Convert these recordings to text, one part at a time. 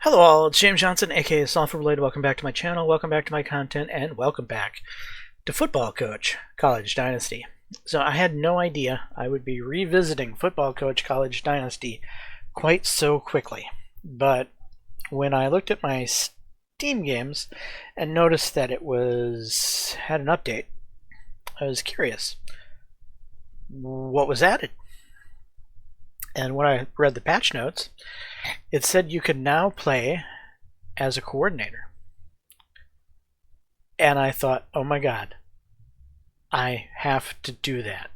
Hello all, it's James Johnson, aka Software Related. Welcome back to my channel, welcome back to my content, and welcome back to Football Coach College Dynasty. So I had no idea I would be revisiting Football Coach College Dynasty quite so quickly. But when I looked at my Steam games and noticed that it had an update, I was curious what was added. And when I read the patch notes, it said you could now play as a coordinator. And I thought, oh my god, I have to do that.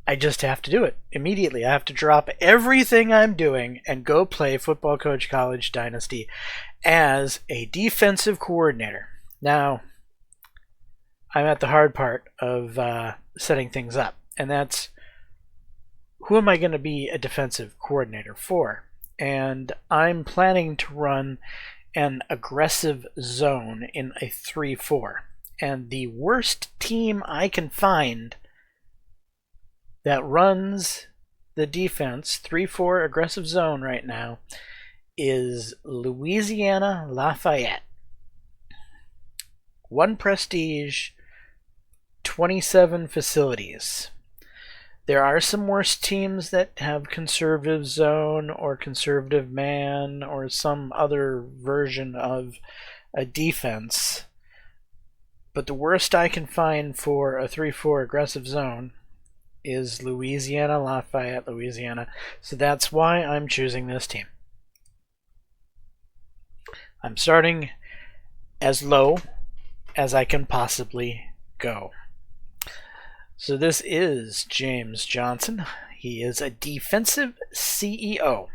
I just have to do it immediately. I have to drop everything I'm doing and go play Football Coach College Dynasty as a defensive coordinator. Now, I'm at the hard part of setting things up, and that's who am I going to be a defensive coordinator for? And I'm planning to run an aggressive zone in a 3-4. And the worst team I can find that runs the defense 3-4 aggressive zone right now is Louisiana Lafayette. 1 prestige, 27 facilities. There are some worse teams that have conservative zone or conservative man or some other version of a defense. But the worst I can find for a 3-4 aggressive zone is Louisiana Lafayette, Louisiana. So that's why I'm choosing this team. I'm starting as low as I can possibly go. So this is James Johnson. He is a defensive CEO.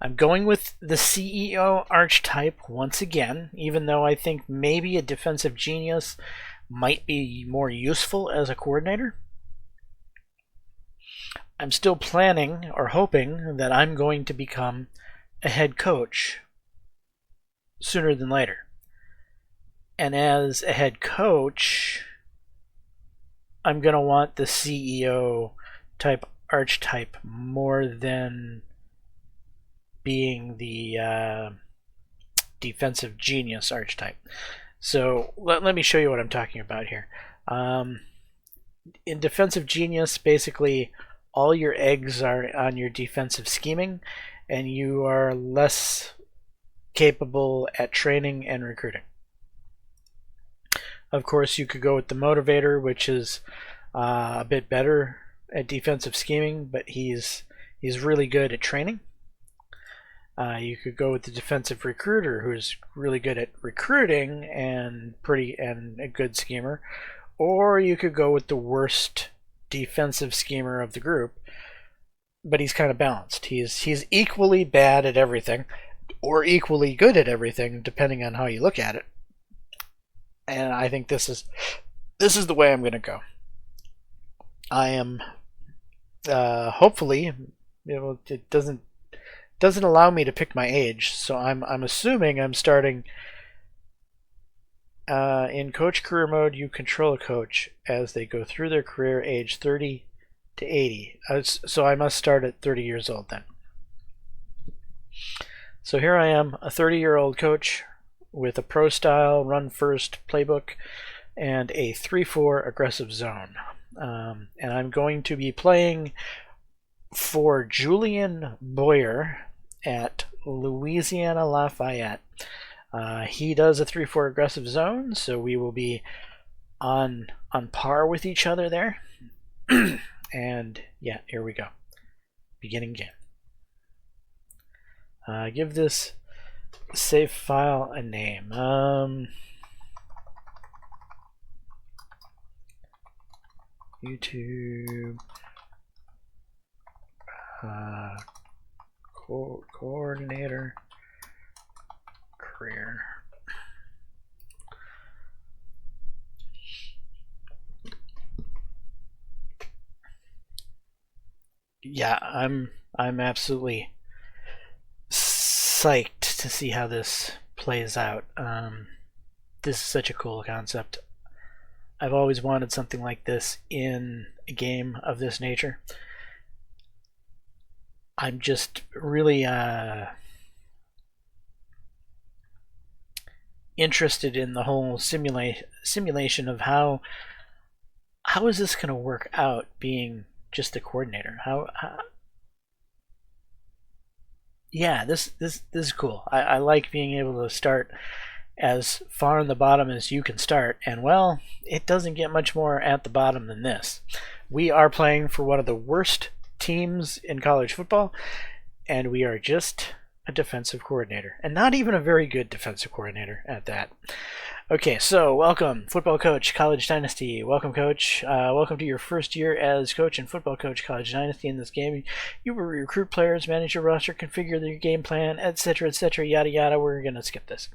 I'm going with the CEO archetype once again, even though I think maybe a defensive genius might be more useful as a coordinator. I'm still planning or hoping that I'm going to become a head coach sooner than later. And as a head coach, I'm going to want the CEO type archetype more than being the defensive genius archetype. So let me show you what I'm talking about here. In defensive genius, basically all your eggs are on your defensive scheming, and you are less capable at training and recruiting. Of course, you could go with the motivator, which is a bit better at defensive scheming, but he's really good at training. You could go with the defensive recruiter, who's really good at recruiting and a good schemer, or you could go with the worst defensive schemer of the group, but he's kind of balanced. He's equally bad at everything, or equally good at everything, depending on how you look at it. And I think this is the way I'm going to go. I am hopefully, it doesn't allow me to pick my age, so I'm assuming I'm starting in coach career mode. You control a coach as they go through their career, age 30 to 80. So I must start at 30 years old then. So here I am, a 30-year-old coach with a pro style run first playbook and a 3-4 aggressive zone. And I'm going to be playing for Julian Boyer at Louisiana Lafayette. He does a 3-4 aggressive zone, so we will be on par with each other there. And yeah, here we go. Beginning game. Give this save file a name. YouTube coordinator career. Yeah, I'm absolutely psyched to see how this plays out. This is such a cool concept. I've always wanted something like this in a game of this nature. I'm just really interested in the whole simulation of how is this going to work out being just the coordinator. Yeah, this is cool. I like being able to start as far on the bottom as you can start, and well, it doesn't get much more at the bottom than this. We are playing for one of the worst teams in college football, and we are just a defensive coordinator, and not even a very good defensive coordinator at that. Okay, so welcome, football coach, College Dynasty. Welcome, coach. Welcome to your first year as coach and football coach, College Dynasty. In this game, you will recruit players, manage your roster, configure your game plan, etc., yada yada. We're gonna skip this.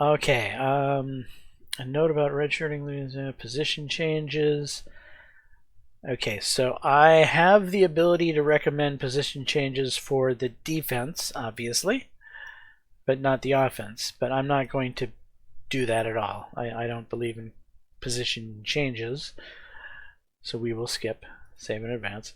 Okay, a note about redshirting, position changes. Okay, so I have the ability to recommend position changes for the defense, obviously, but not the offense. But I'm not going to do that at all. I don't believe in position changes, so we will skip. Save in advance.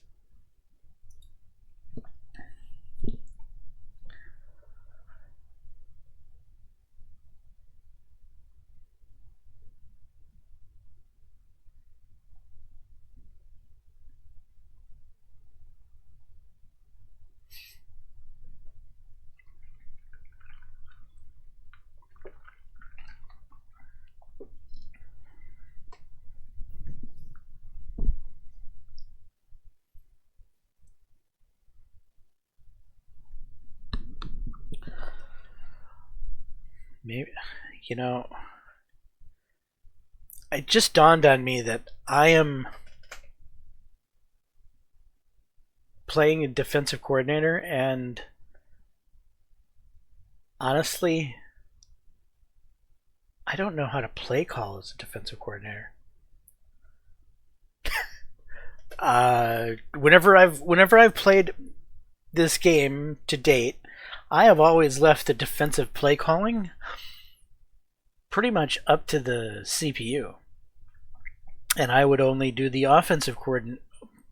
Maybe, you know, it just dawned on me that I am playing a defensive coordinator, and honestly, I don't know how to play call as a defensive coordinator. Whenever I've played this game to date, I have always left the defensive play calling pretty much up to the CPU, and I would only do the offensive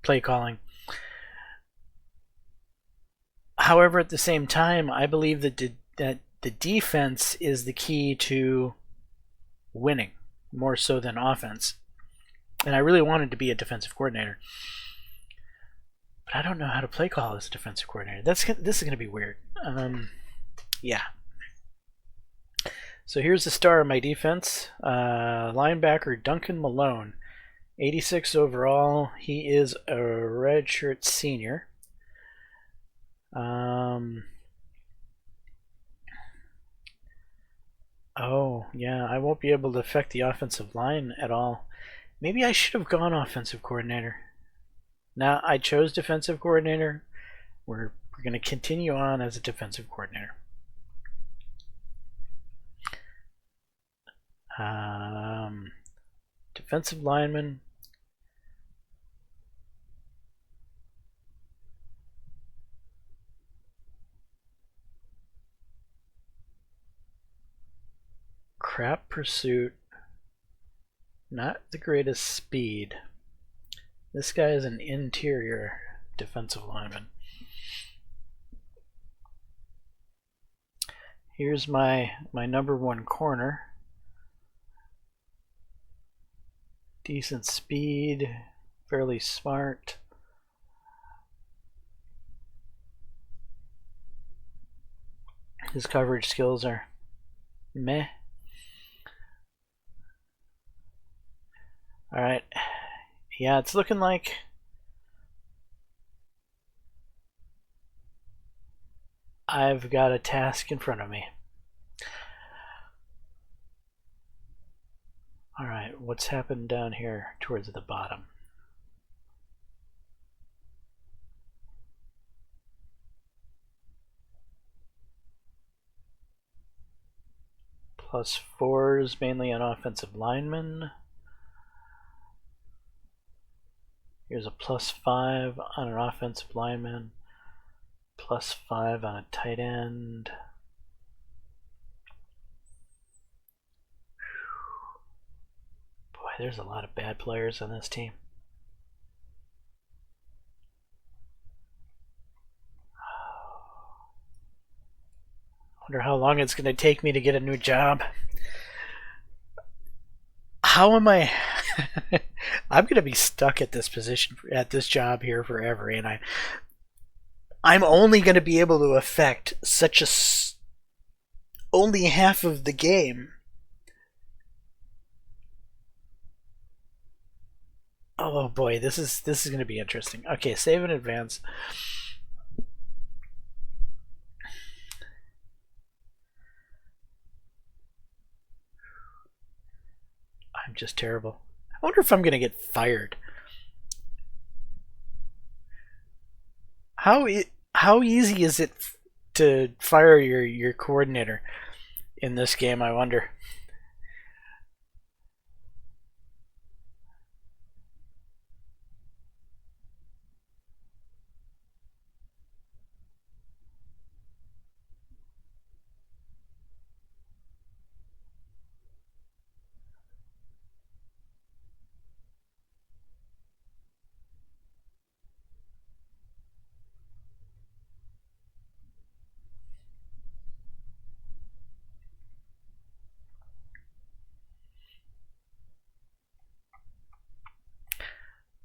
play calling. However, at the same time, I believe that the defense is the key to winning more so than offense, and I really wanted to be a defensive coordinator, but I don't know how to play call as a defensive coordinator. This is going to be weird. Yeah. So here's the star of my defense, linebacker Duncan Malone, 86 overall. He is a redshirt senior. Oh, yeah, I won't be able to affect the offensive line at all. Maybe I should have gone offensive coordinator. Now, I chose defensive coordinator. We're going to continue on as a defensive coordinator. Defensive lineman. Crap pursuit. Not the greatest speed. This guy is an interior defensive lineman. Here's my number one corner. Decent speed, fairly smart. His coverage skills are meh. Alright. Yeah, it's looking like I've got a task in front of me. Alright, what's happened down here towards the bottom? +4s mainly on offensive linemen. Here's a +5 on an offensive lineman. +5 on a tight end. Boy, there's a lot of bad players on this team. Wonder how long it's going to take me to get a new job. How am I? I'm going to be stuck at this position, at this job here forever, and I'm only going to be able to affect only half of the game. Oh boy, this is going to be interesting. Okay, save in advance. I'm just terrible. I wonder if I'm going to get fired. How easy is it to fire your coordinator in this game, I wonder?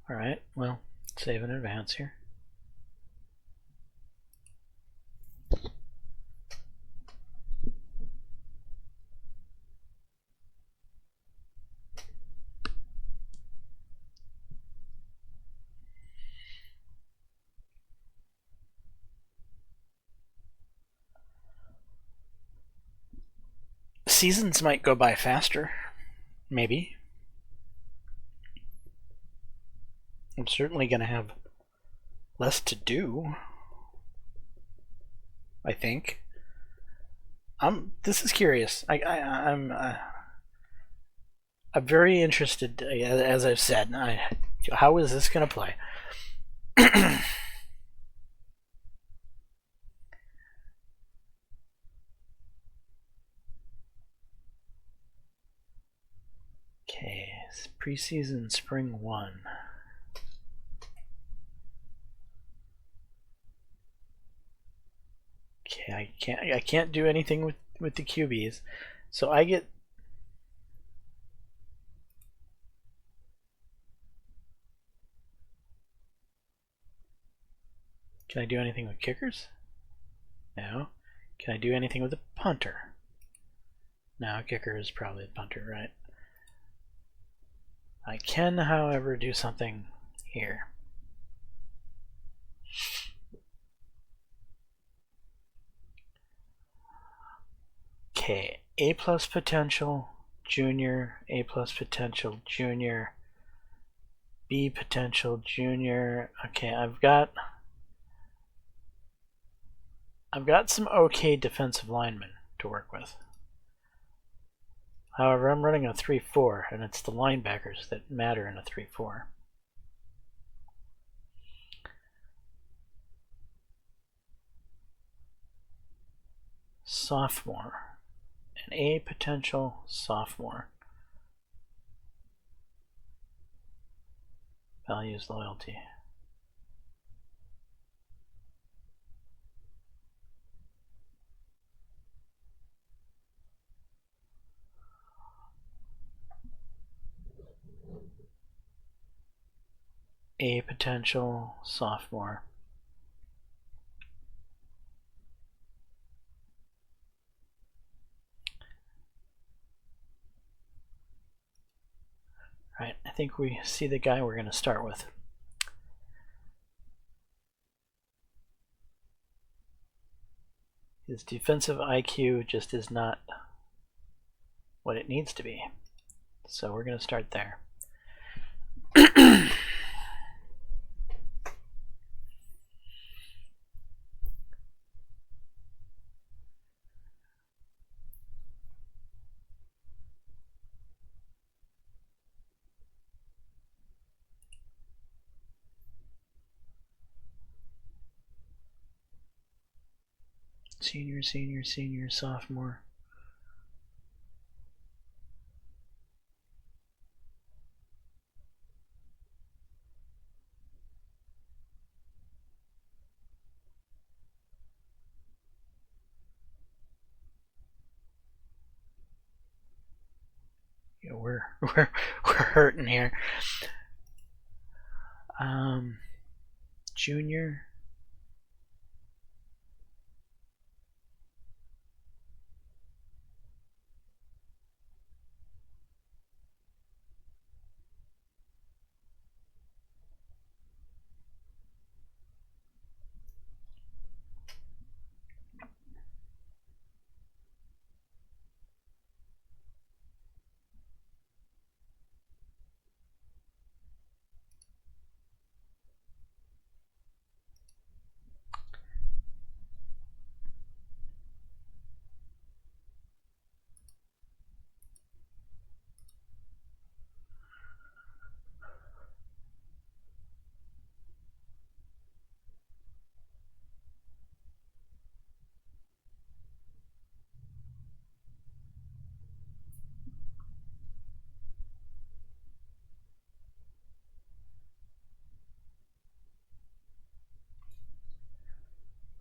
Alright, well, save in advance here. Seasons might go by faster. Maybe. I'm certainly going to have less to do, I think. This is curious. I'm very interested, as I've said. How is this going to play? Okay, preseason spring 1. Okay, I can't do anything with the QBs, so I get. Can I do anything with kickers? No. Can I do anything with the punter? No, kicker is probably the punter, right? I can, however, do something here. Okay, A plus potential, junior, A plus potential, junior, B potential, junior. Okay, I've got some okay defensive linemen to work with. However, I'm running a 3-4, and it's the linebackers that matter in a 3-4. Sophomore. An A potential sophomore. Values loyalty. A potential sophomore. Alright, I think we see the guy we're going to start with. His defensive IQ just is not what it needs to be. So we're going to start there. Senior, senior, senior, sophomore. we're hurting here. Junior.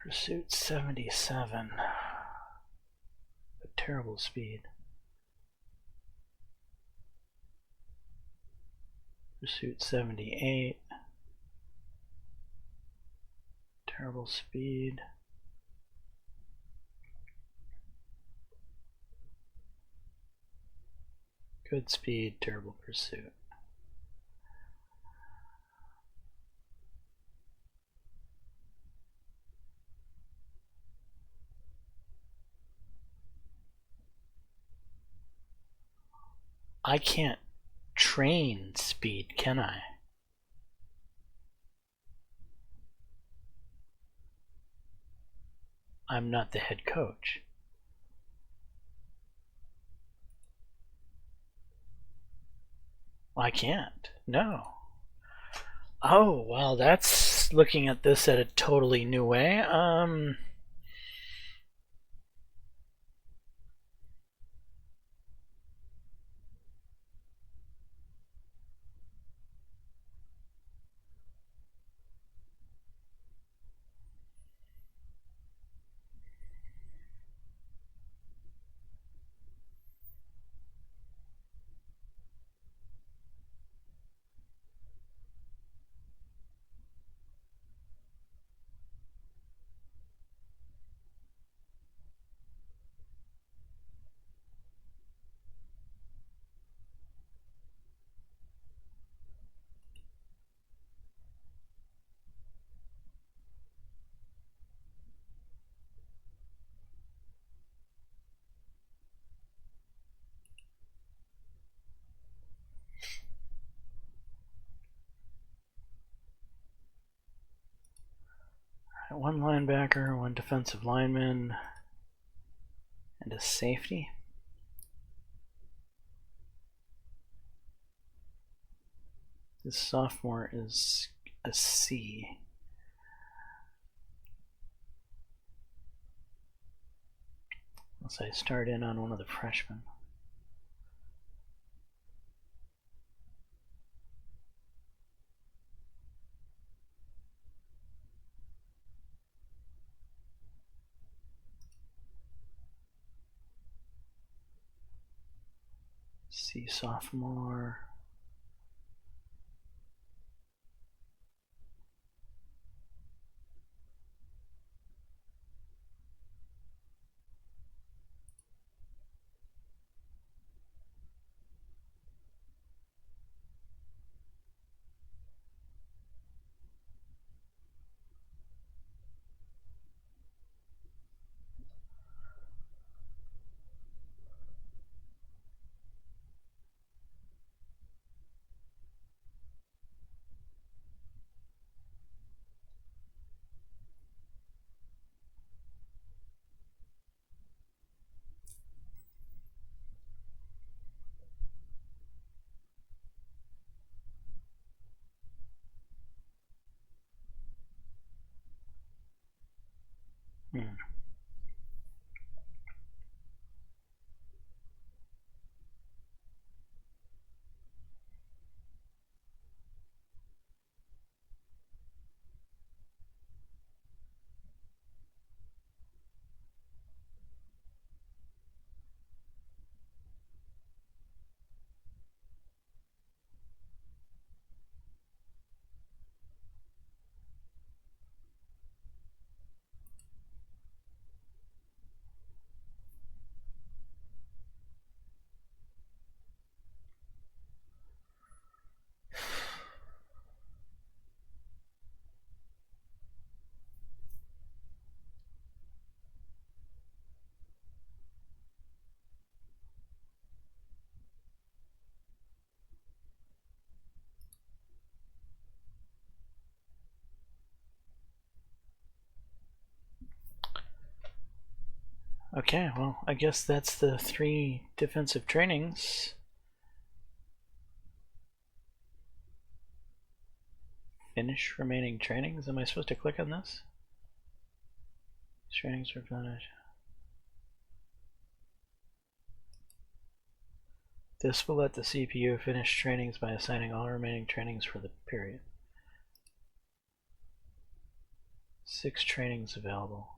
Pursuit 77. A terrible speed. Pursuit 78. Terrible speed. Good speed, terrible pursuit. I can't train speed, can I? I'm not the head coach. I can't. No. Oh, well, that's looking at this at a totally new way. One linebacker, one defensive lineman, and a safety. This sophomore is a C. Unless I start in on one of the freshmen. C sophomore. Okay, well, I guess that's the 3 defensive trainings. Finish remaining trainings. Am I supposed to click on this? Trainings are finished. This will let the CPU finish trainings by assigning all remaining trainings for the period. 6 trainings available.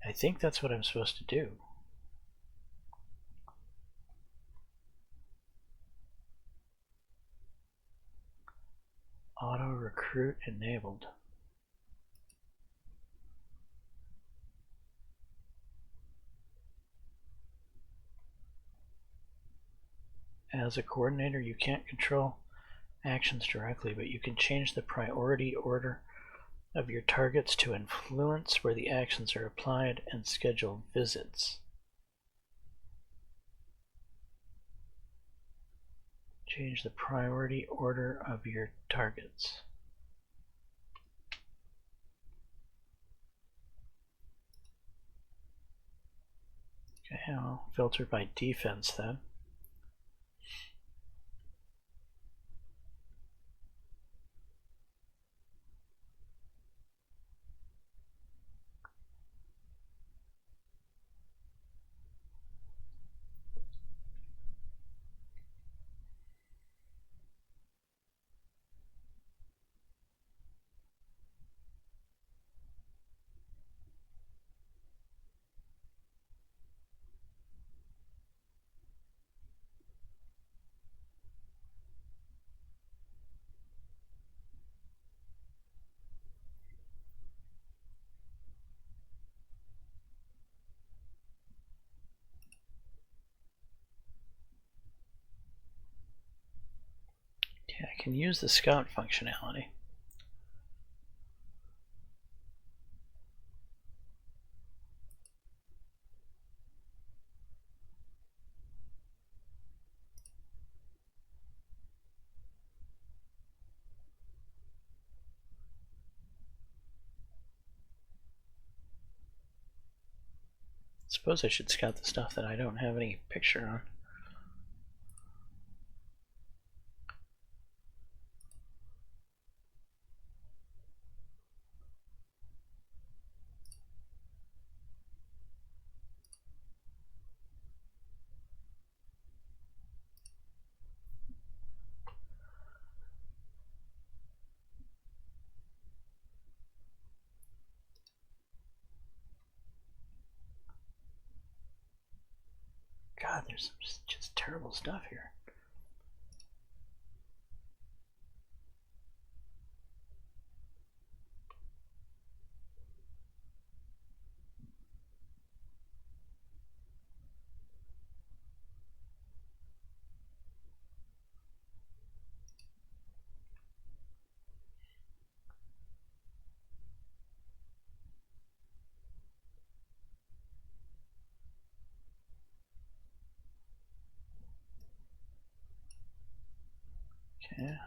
I think that's what I'm supposed to do. Auto recruit enabled. As a coordinator, you can't control actions directly, but you can change the priority order of your targets to influence where the actions are applied and schedule visits. Change the priority order of your targets. Okay, I'll filter by defense then. Yeah, I can use the scout functionality. Suppose I should scout the stuff that I don't have any picture on. God, there's just terrible stuff here. Okay.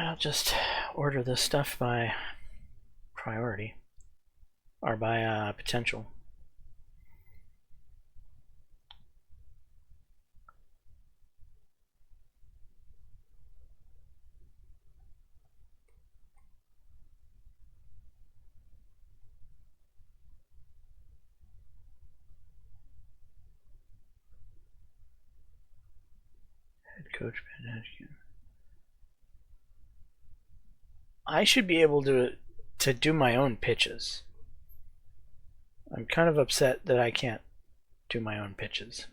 I'll just order this stuff by priority or by potential. Head coach, I should be able to do my own pitches. I'm kind of upset that I can't do my own pitches.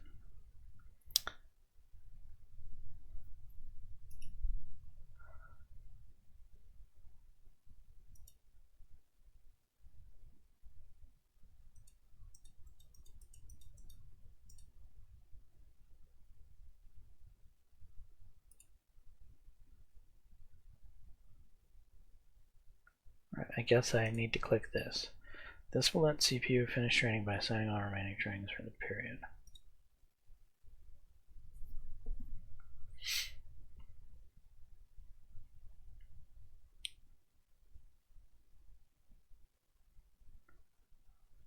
Right, I guess I need to click this. This will let CPU finish training by assigning all remaining trainings for the period.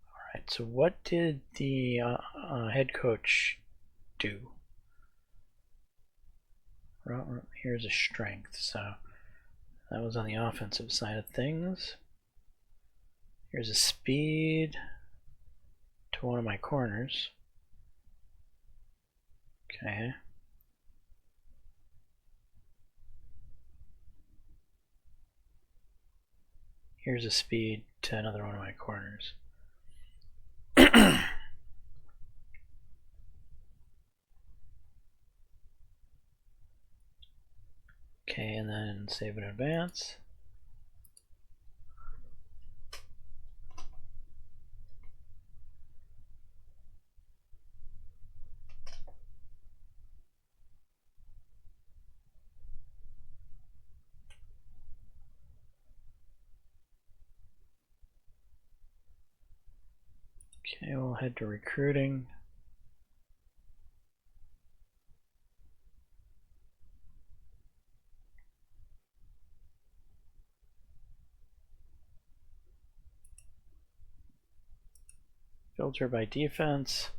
Alright, so what did the head coach do? Here's a strength, so that was on the offensive side of things. Here's a speed to one of my corners. Okay. Here's a speed to another one of my corners. Okay, and then save and advance. Okay, we'll head to recruiting. Filter by defense.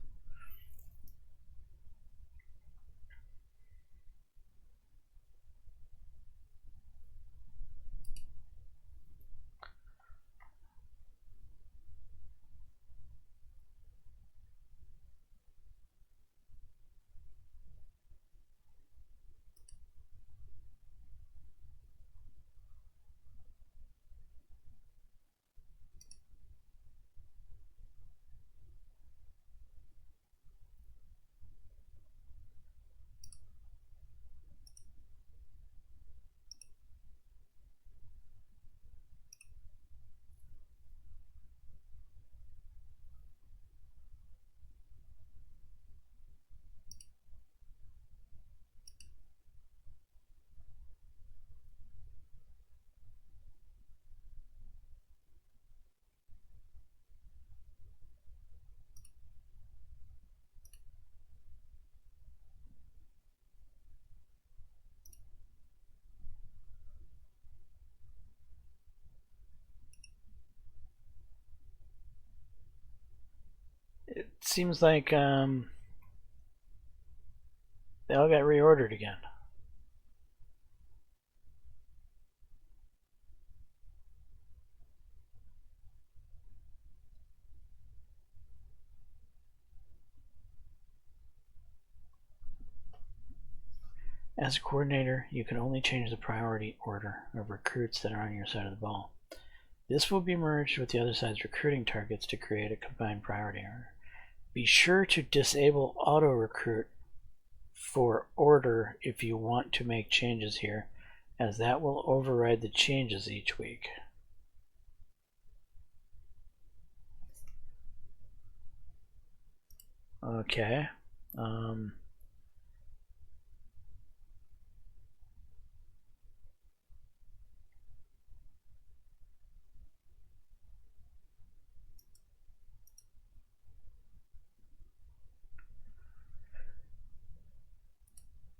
It seems like they all got reordered again. As a coordinator, you can only change the priority order of recruits that are on your side of the ball. This will be merged with the other side's recruiting targets to create a combined priority order. Be sure to disable auto recruit for order if you want to make changes here, as that will override the changes each week. Okay.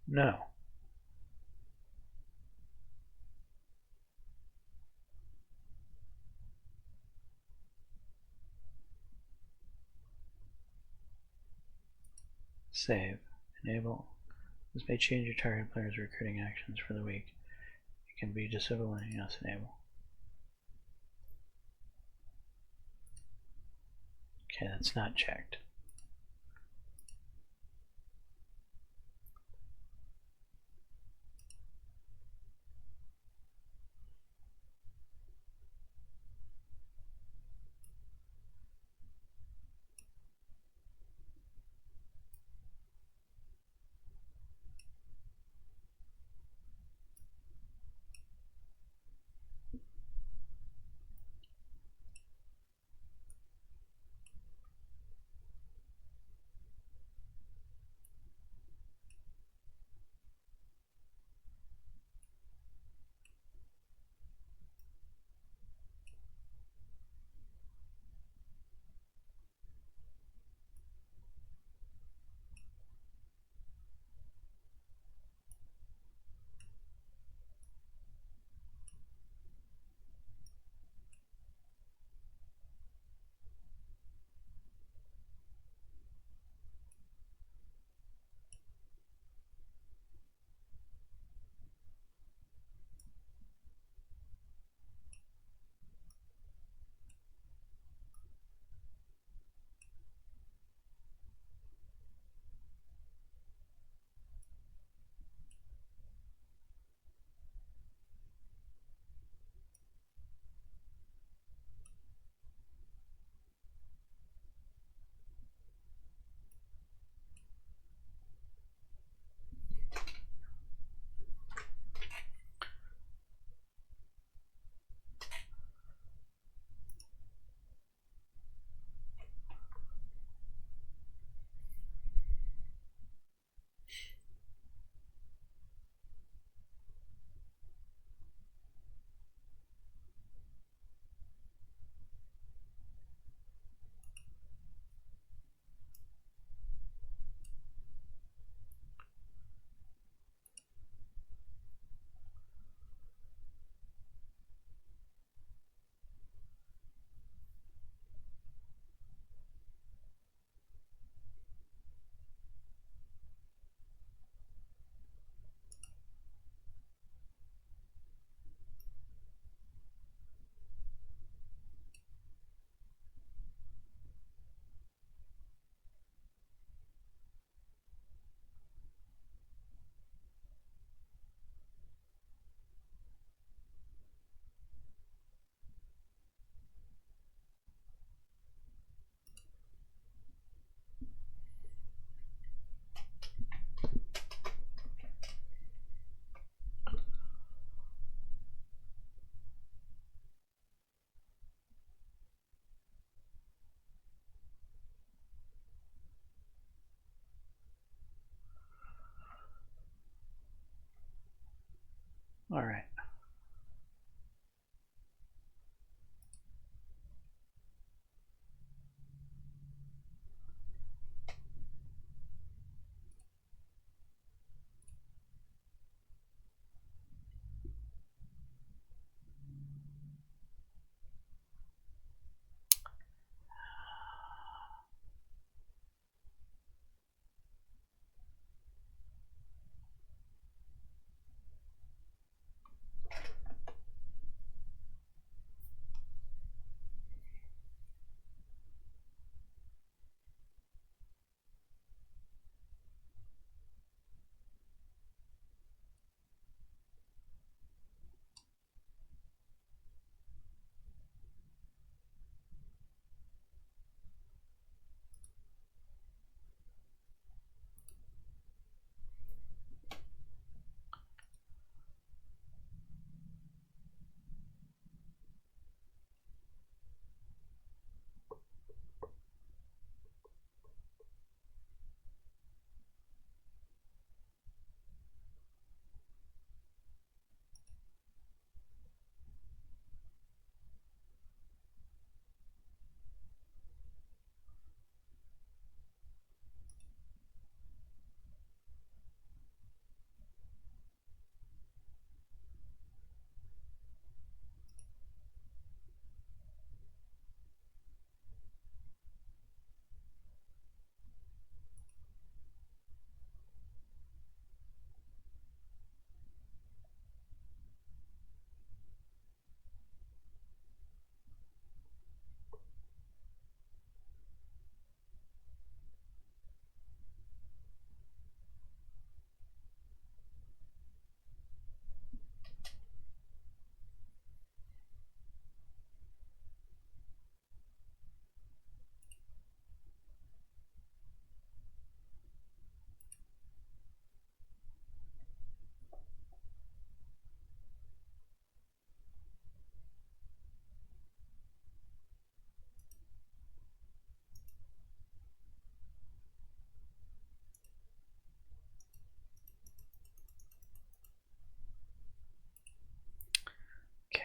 No. Save. Enable. This may change your target player's recruiting actions for the week. It can be disabled and yes, enable. Okay, that's not checked.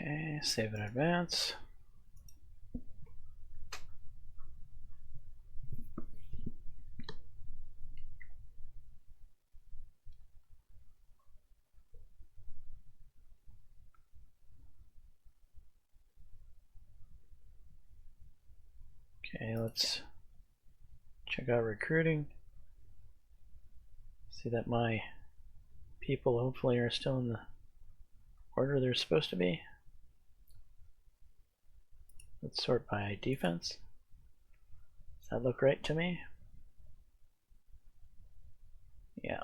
Okay, save in advance. Okay, let's check out recruiting. See that my people hopefully are still in the order they're supposed to be. Let's sort by defense. Does that look right to me? Yeah.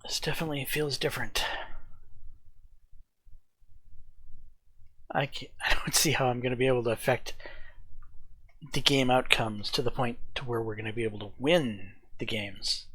This definitely feels different. I don't see how I'm going to be able to affect the game outcomes to the point to where we're going to be able to win the games.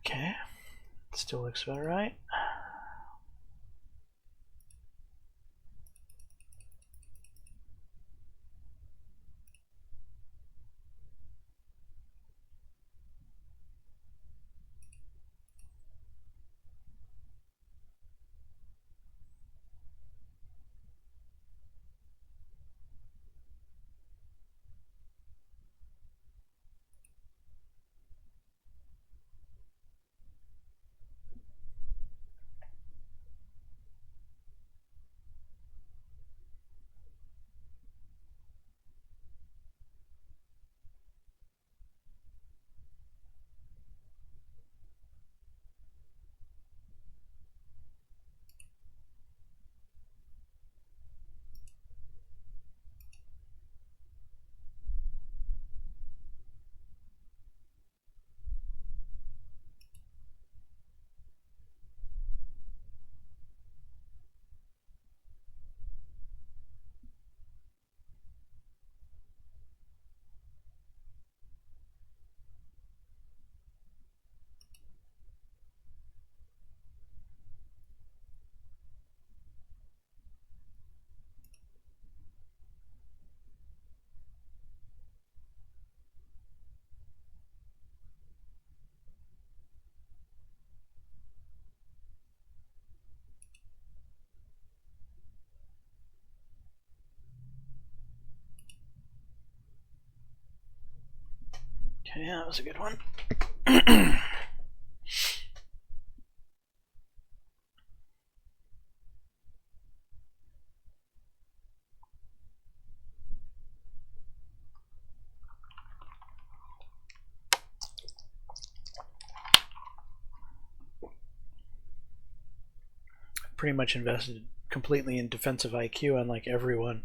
Okay, still looks about right. Okay, that was a good one. Pretty much invested completely in defensive IQ, unlike everyone,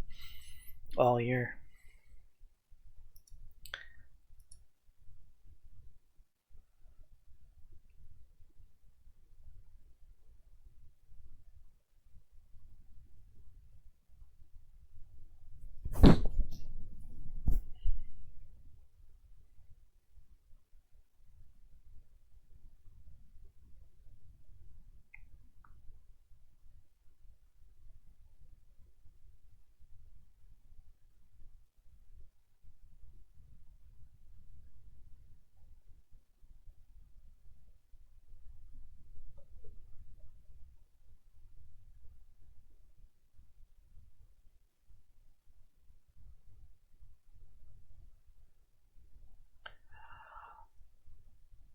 all year.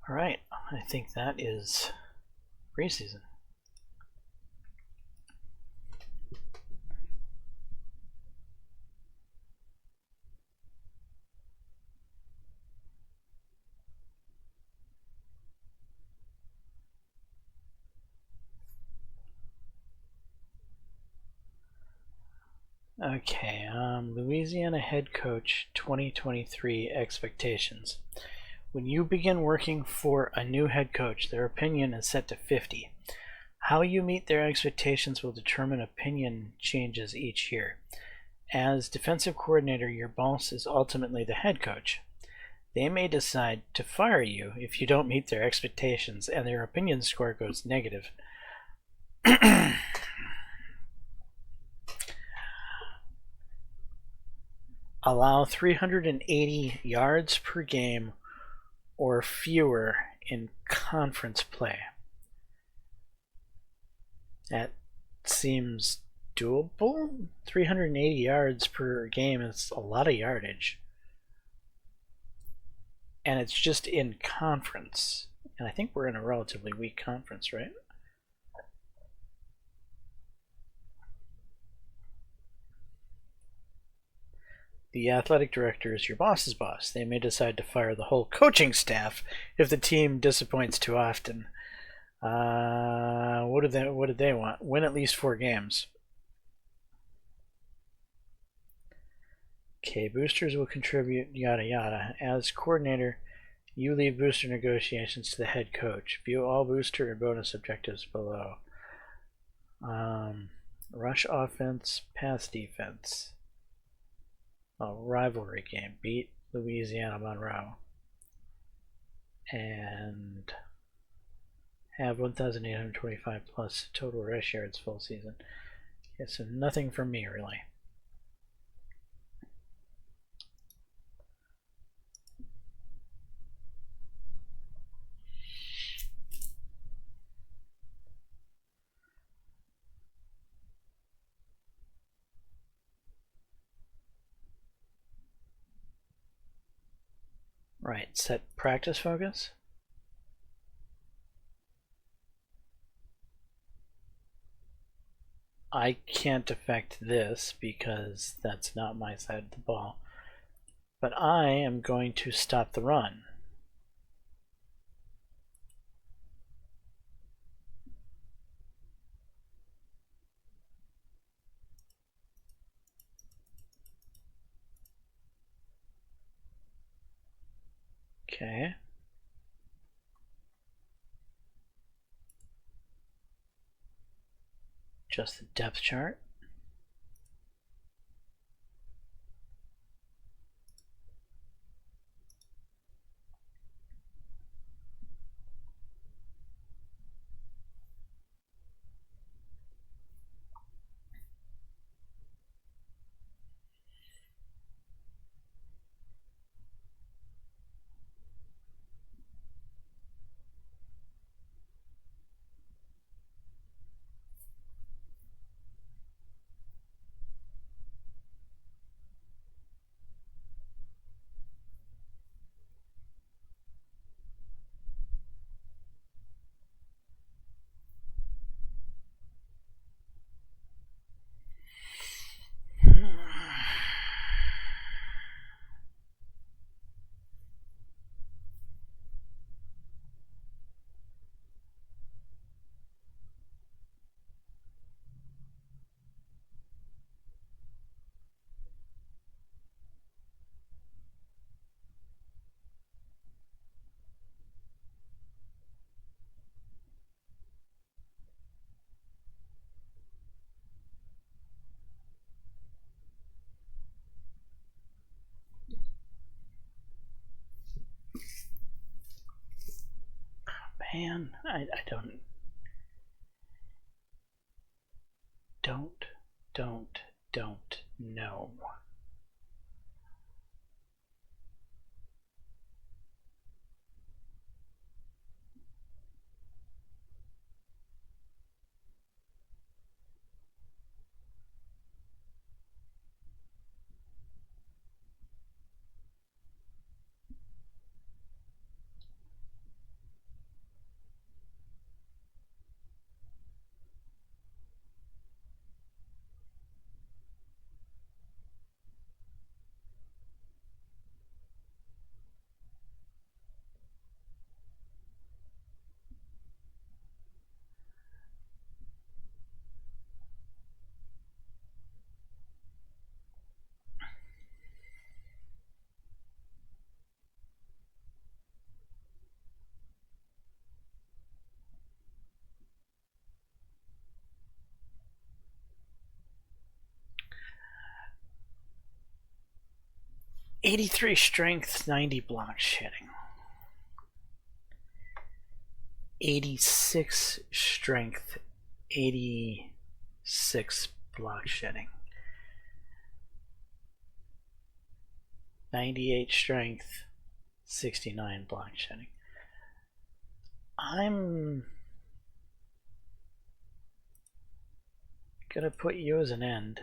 All right, I think that is preseason. Okay, Louisiana head coach 2023 expectations. When you begin working for a new head coach, their opinion is set to 50. How you meet their expectations will determine opinion changes each year. As defensive coordinator, your boss is ultimately the head coach. They may decide to fire you if you don't meet their expectations and their opinion score goes negative. Allow 380 yards per game or fewer in conference play. That seems doable. 380 yards per game is a lot of yardage. And it's just in conference. And I think we're in a relatively weak conference, right? The athletic director is your boss's boss. They may decide to fire the whole coaching staff if the team disappoints too often. What did they want? Win at least 4 games. Okay, boosters will contribute, yada yada. As coordinator, you leave booster negotiations to the head coach. View all booster and bonus objectives below. Rush offense, pass defense. Rivalry game. Beat Louisiana Monroe. And have 1,825 plus total rush yards full season. Okay, so nothing from me, really. Right, set practice focus. I can't affect this because that's not my side of the ball. But I am going to stop the run. Okay. Just the depth chart. Man, I don't know. '83 strength, 90 block shedding. 86 strength, 86 block shedding. 98 strength, 69 block shedding. I'm gonna put you as an end.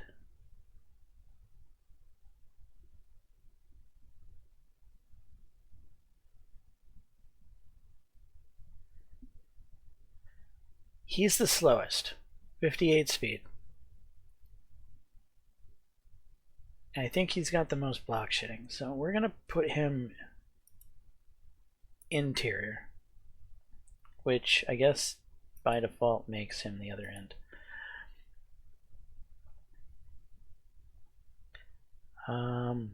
He's the slowest, 58 speed. And I think he's got the most block shitting, so we're going to put him interior, which I guess by default makes him the other end.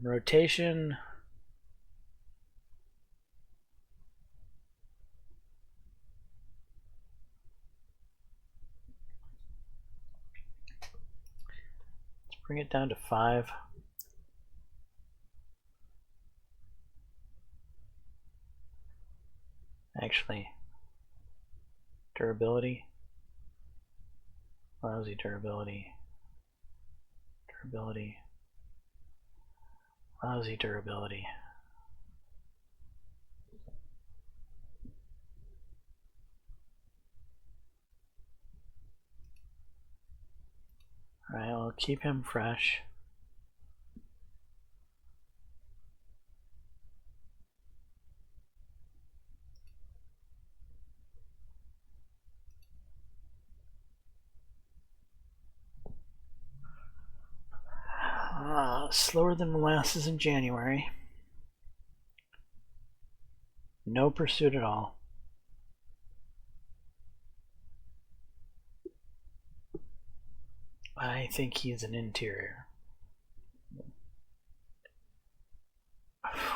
Rotation. Let's bring it down to 5. Actually, durability. Lousy durability. Durability. Lousy durability. Alright, I'll keep him fresh. Slower than molasses in January. No pursuit at all. I think he's an interior.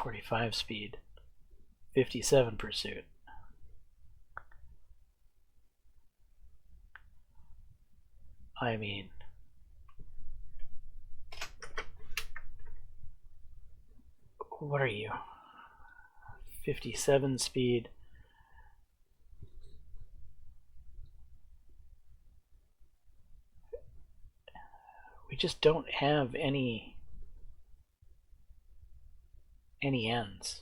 45 speed. 57 pursuit. I mean, what are you? 57 speed. We just don't have any ends.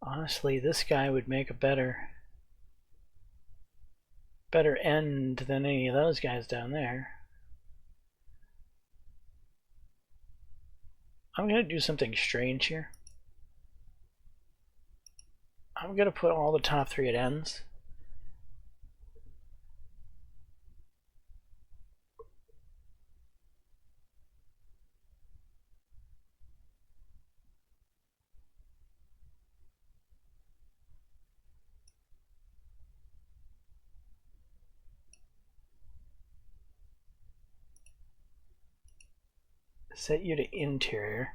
Honestly, this guy would make a better end than any of those guys down there. I'm going to do something strange here. I'm going to put all the top 3 at ends. Set you to interior.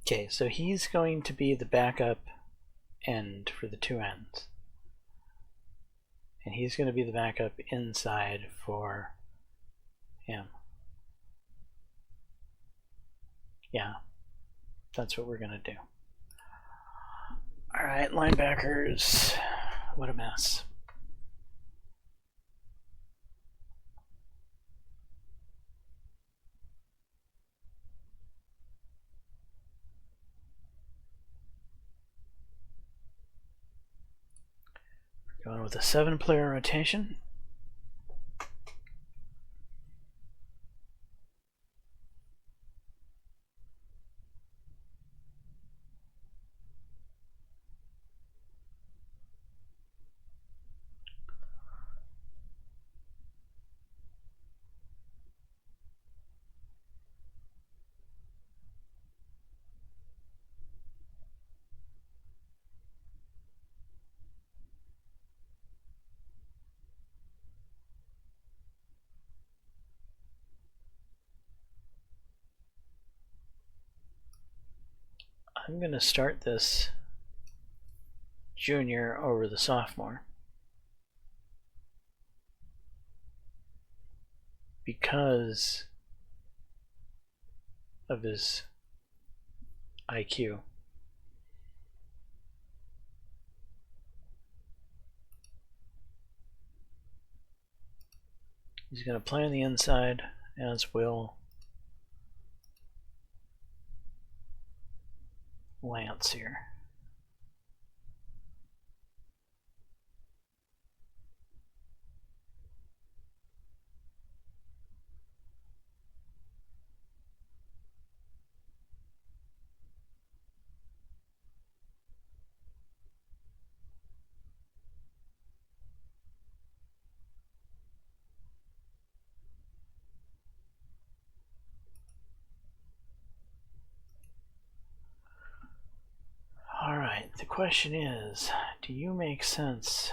Okay, so he's going to be the backup end for the 2 ends. And he's going to be the backup inside for him. Yeah, that's what we're going to do. Alright, linebackers. What a mess. Going with a 7-player rotation. I'm going to start this junior over the sophomore because of his IQ. He's going to play on the inside, as will Lance here. Alright, the question is, do you make sense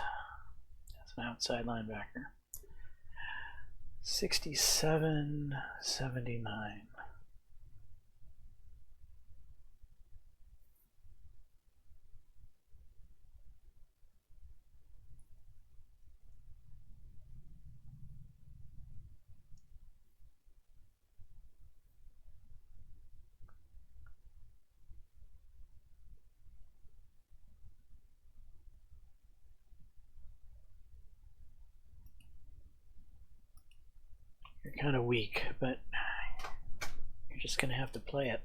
as an outside linebacker? 67, 79. You're kind of weak, but you're just going to have to play it.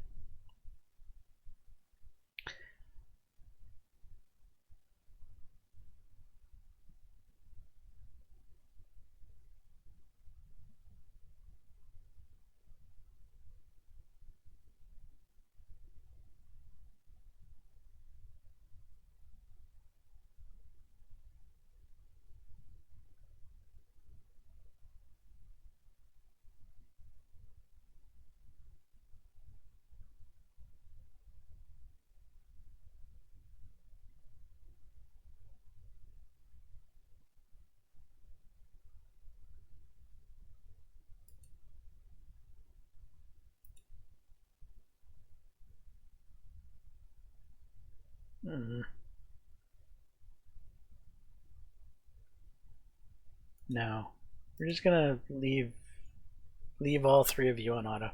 No. We're just gonna leave all three of you on auto.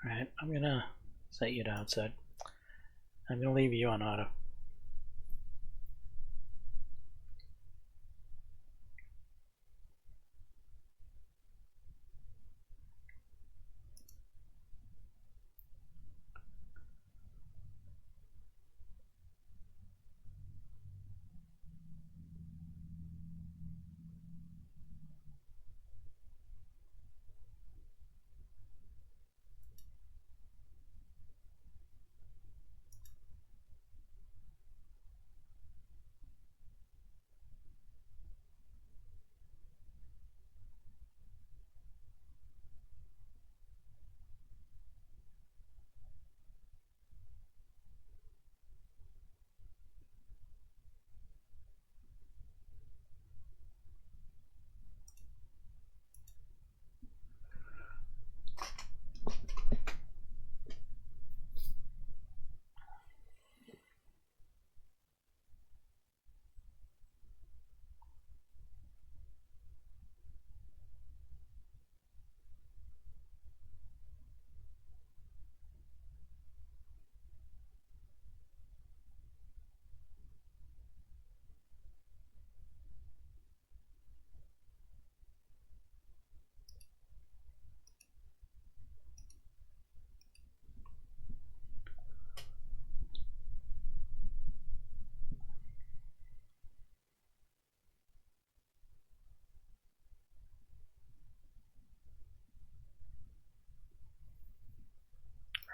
Alright, I'm gonna set you to outside. I'm gonna leave you on auto.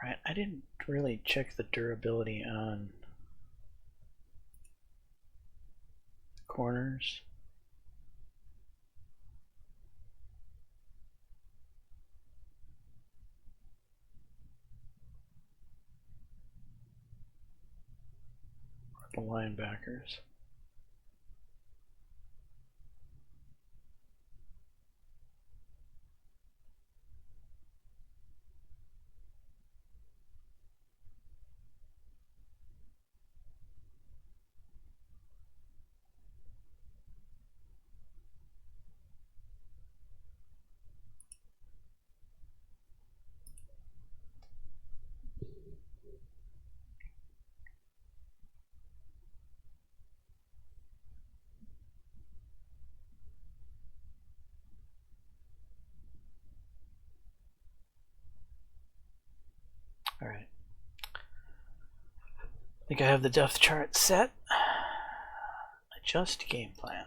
Right, I didn't really check the durability on corners. The linebackers. Alright. I think I have the depth chart set. Adjust game plan.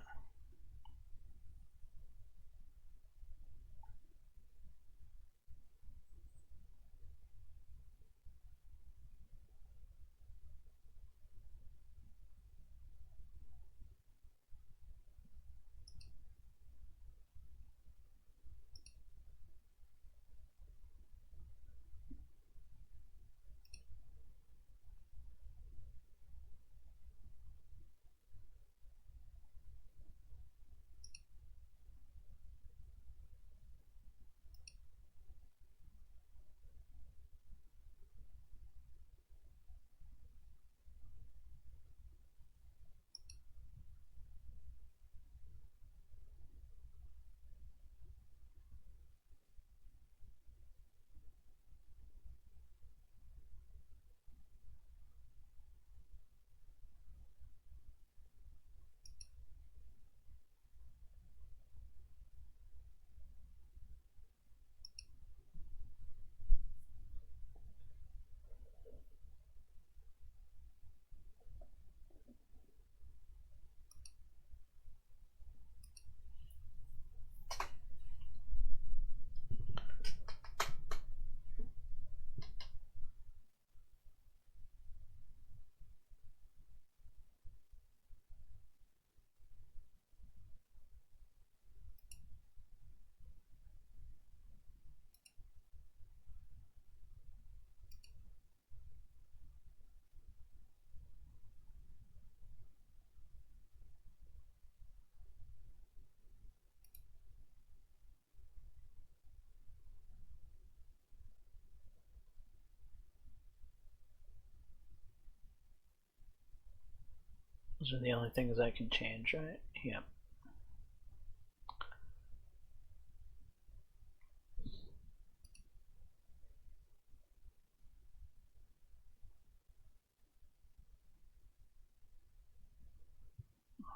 Those are the only things I can change, right? Yep.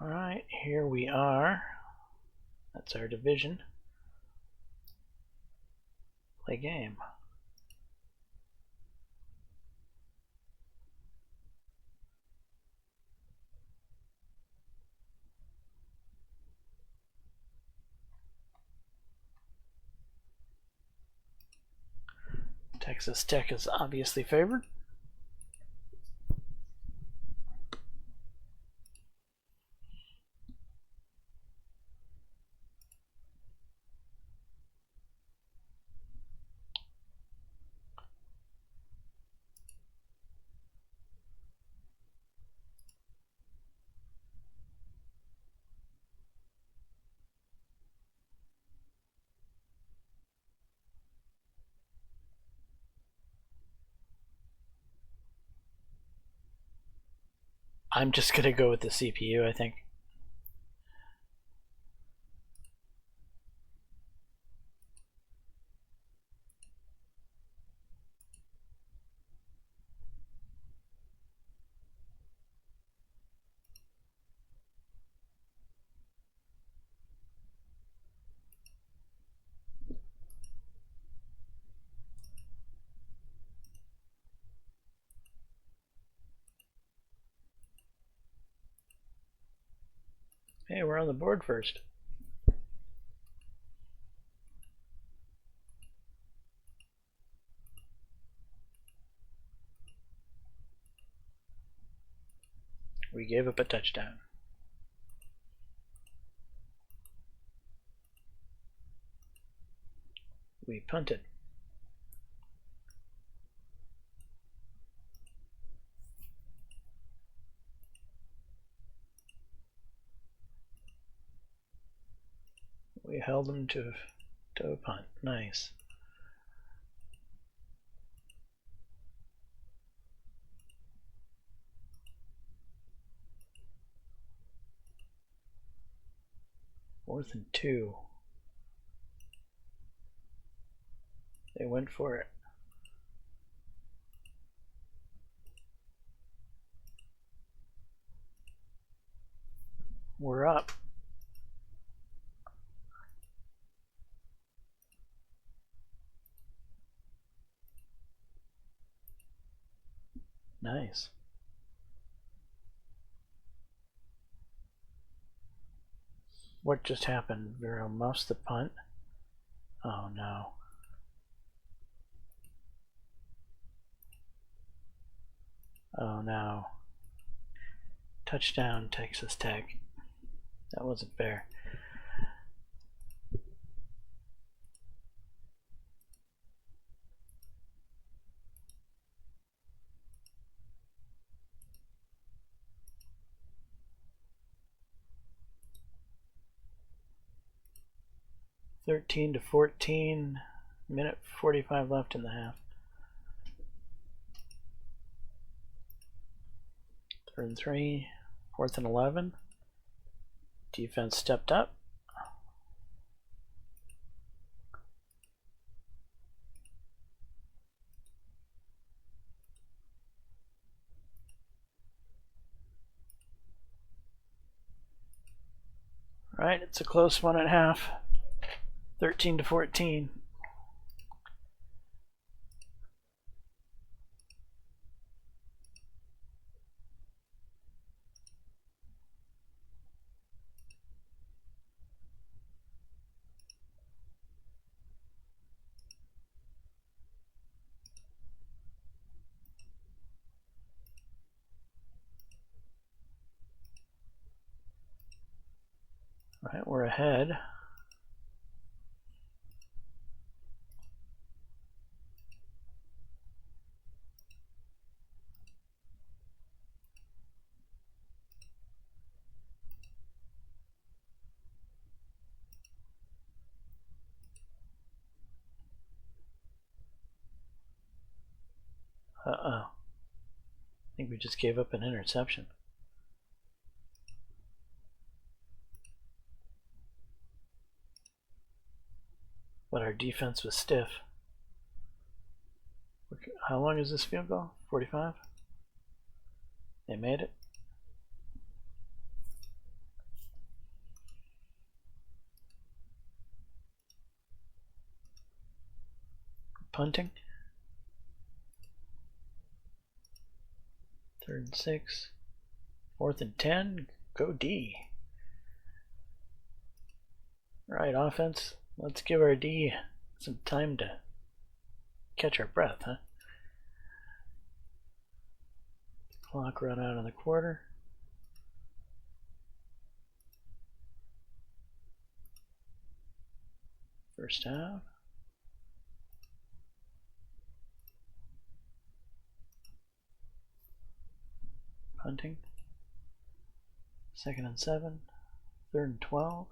Alright, here we are. That's our division. Play game. Texas Tech is obviously favored. I'm just going to go with the CPU, I think. Hey, we're on the board first. We gave up a touchdown. We punted. We held them to a punt. Nice. Fourth and 2. They went for it. We're up. Nice. What just happened? Vero muffs the punt. Oh no. Oh no. Touchdown, Texas Tech. That wasn't fair. (13 to 14). Minute 45 left in the half. 3rd and 3. 4th and 11. Defense stepped up. Right, it's a close one at half. 13 to 14. Right, we're ahead. Uh-oh. I think we just gave up an interception. But our defense was stiff. How long is this field goal? 45? They made it. Punting. 3rd and 6. 4th and 10. Go D. Right, offense. Let's give our D some time to catch our breath, huh? Clock run out on the quarter. First down. Punting. 2nd and 7. 3rd and 12.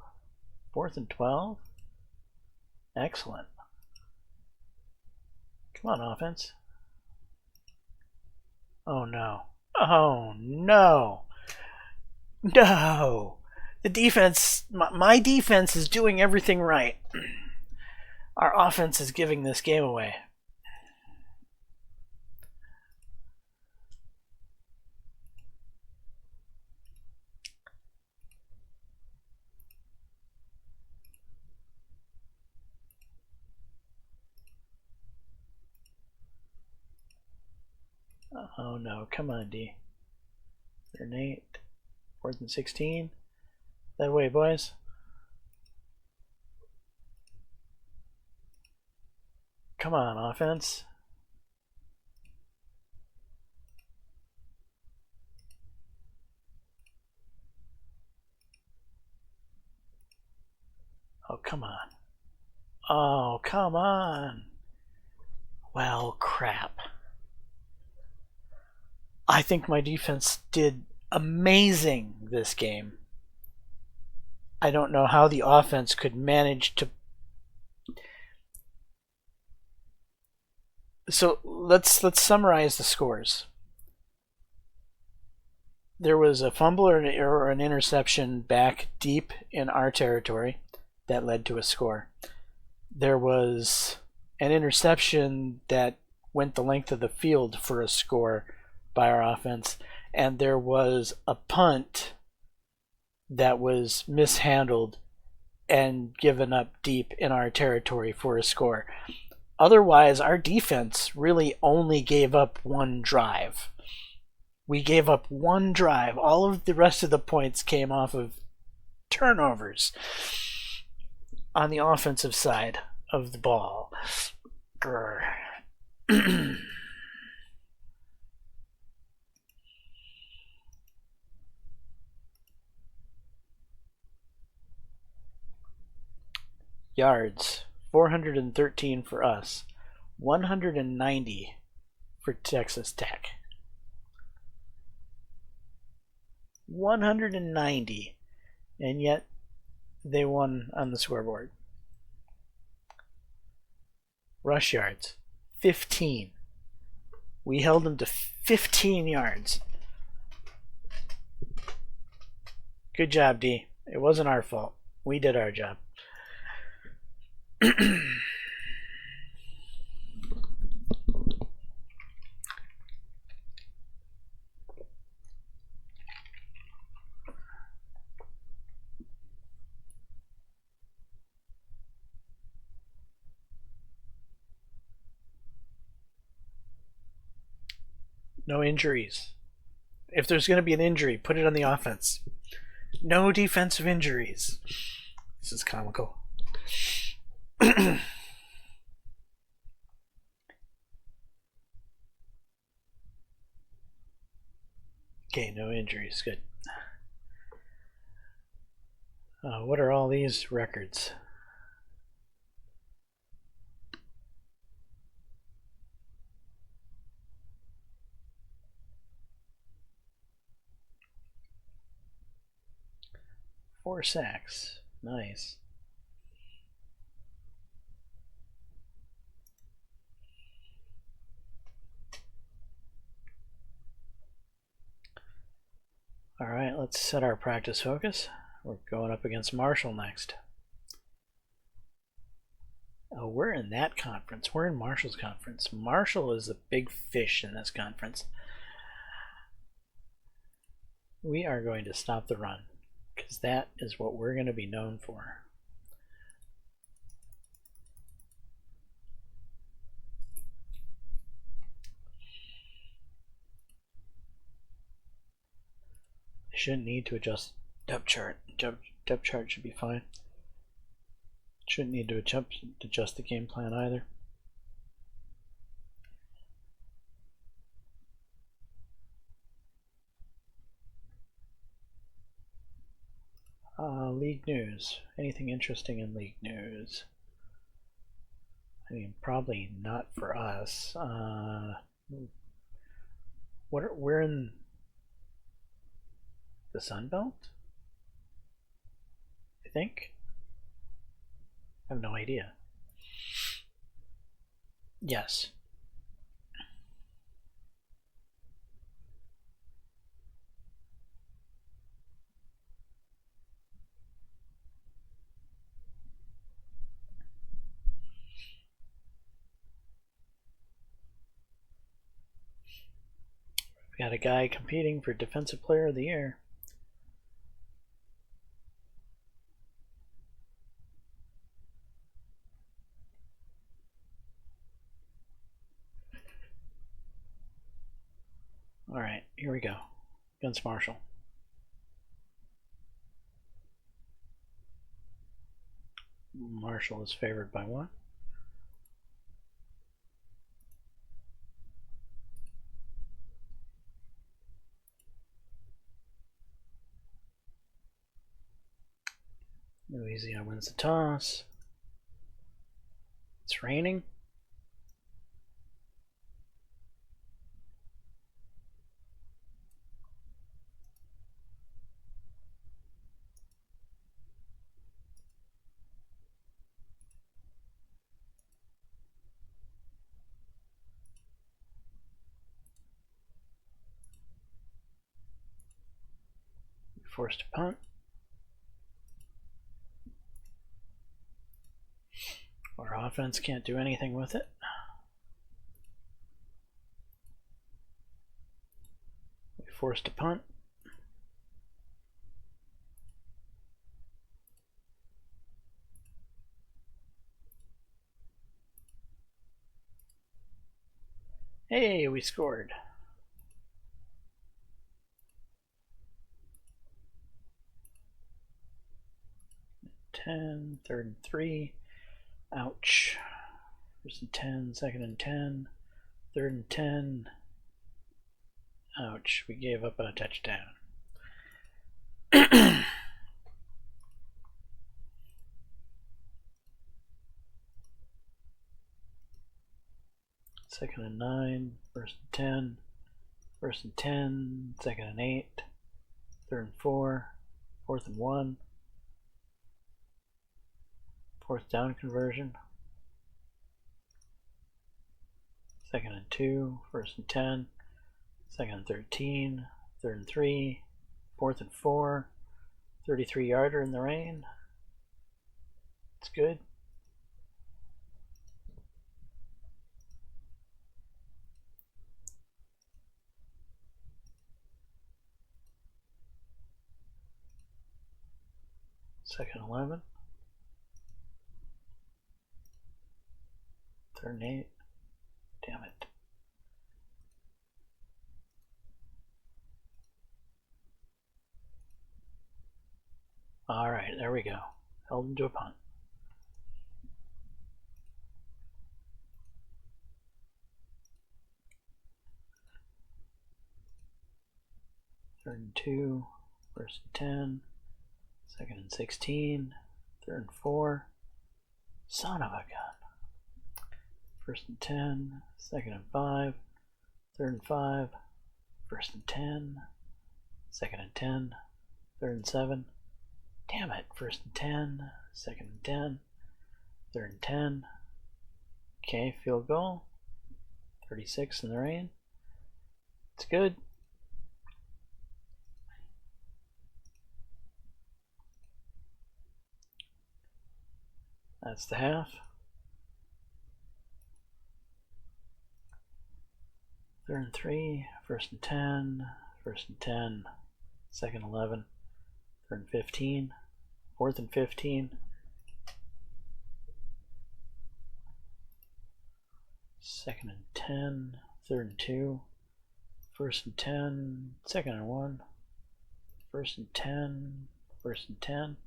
4th and 12. Excellent. Come on, offense. Oh no. Oh no. No. The defense, my defense is doing everything right. Our offense is giving this game away. Oh no, come on, D. 3rd and 8. 4th and 16. That way, boys. Come on, offense. Oh, come on. Oh, come on. Well, crap. I think my defense did amazing this game. I don't know how the offense could manage to... So let's summarize the scores. There was a fumble or an interception back deep in our territory that led to a score. There was an interception that went the length of the field for a score by our offense, and there was a punt that was mishandled and given up deep in our territory for a score. Otherwise, our defense really only gave up one drive. We gave up one drive. All of the rest of the points came off of turnovers on the offensive side of the ball. Yards, 413 for us, 190 for Texas Tech. 190, and yet they won on the scoreboard. Rush yards, 15. We held them to 15 yards. Good job, D. It wasn't our fault. We did our job. No injuries. If there's going to be an injury, put it on the offense. No defensive injuries. This is comical. Okay, no injuries. Good. What are all these records? Four sacks. Nice. All right, let's set our practice focus. We're going up against Marshall next. Oh, we're in that conference. We're in Marshall's conference. Marshall is the big fish in this conference. We are going to stop the run, because that is what we're going to be known for. shouldn't need to adjust depth chart. Depth chart should be fine. Shouldn't need to adjust the game plan either. League news. Anything interesting in league news? I mean, probably not for us. We're in the Sun Belt, I think. I have no idea. Yes. We got a guy competing for Defensive Player of the Year. Alright, here we go. Against Marshall. Marshall is favored by 1. Louisiana wins the toss. It's raining. Forced to punt. Our offense can't do anything with it. We forced to punt. Hey, we scored. Third and 3. Ouch. First and 10, second and 10, third and 10. Ouch, we gave up a touchdown. Second and 9, first and 10, first and 10, second and 8, third and 4, fourth and 1. Fourth down conversion. Second and 2, first and 10, second and 13, third and 3, fourth and 4, 33-yarder in the rain. It's good. Second 11. Third and 8. Damn it. Alright, there we go. Held him to a punt. Third and 2, first and 10, second and 16, third and 4. Son of a gun. First and 10, second and 5, third and 5, first and 10, second and 10, third and 7. Damn it, first and 10, second and 10, third and 10. Okay, field goal. 36 in the rain. It's good. That's the half. Third and 3, first and 10, first and 10, second 11, third and 15, fourth and 15. Second and 10, third and 2, first and 10, second and 1, First and 10. First and 10.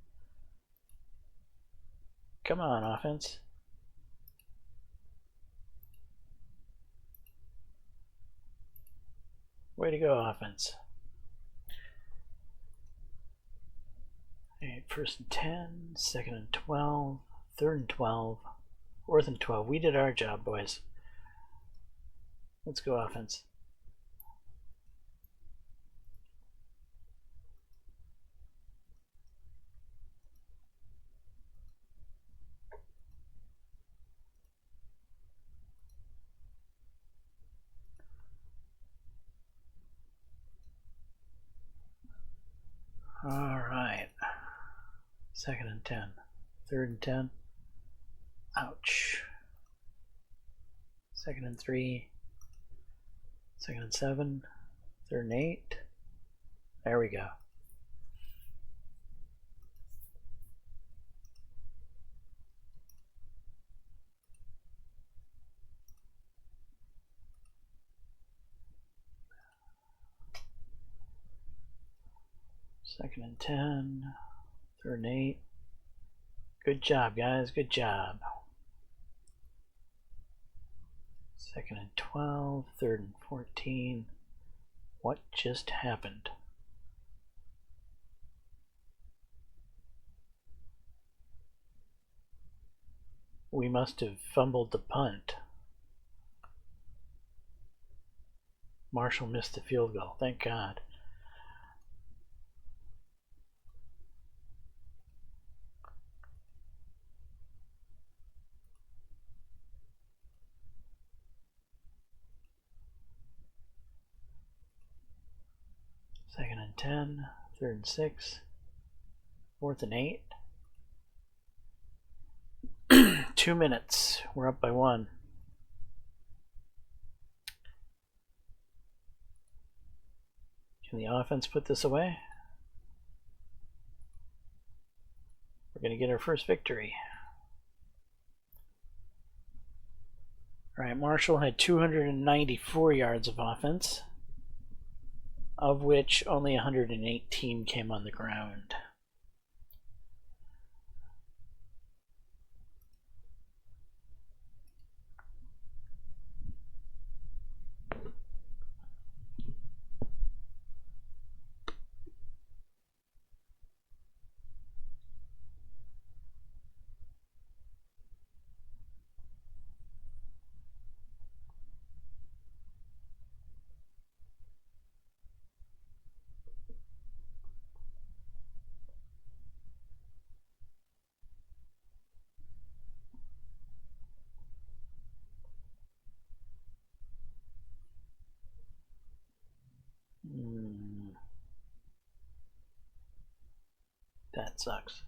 Come on, offense. Way to go, offense. Alright, first and 10, second and 12, third and 12, fourth and 12. We did our job, boys. Let's go, offense. Alright. Second and 10. Third and 10. Ouch. Second and 3. Second and 7. Third and 8. There we go. Second and 10. Third and 8. Good job, guys. Good job. Second and 12. Third and 14. What just happened? We must have fumbled the punt. Marshall missed the field goal. Thank God. Second and 10, third and 6, fourth and 8. 2 minutes. We're up by 1. Can the offense put this away? We're going to get our first victory. All right, Marshall had 294 yards of offense, of which only 118 came on the ground. That sucks.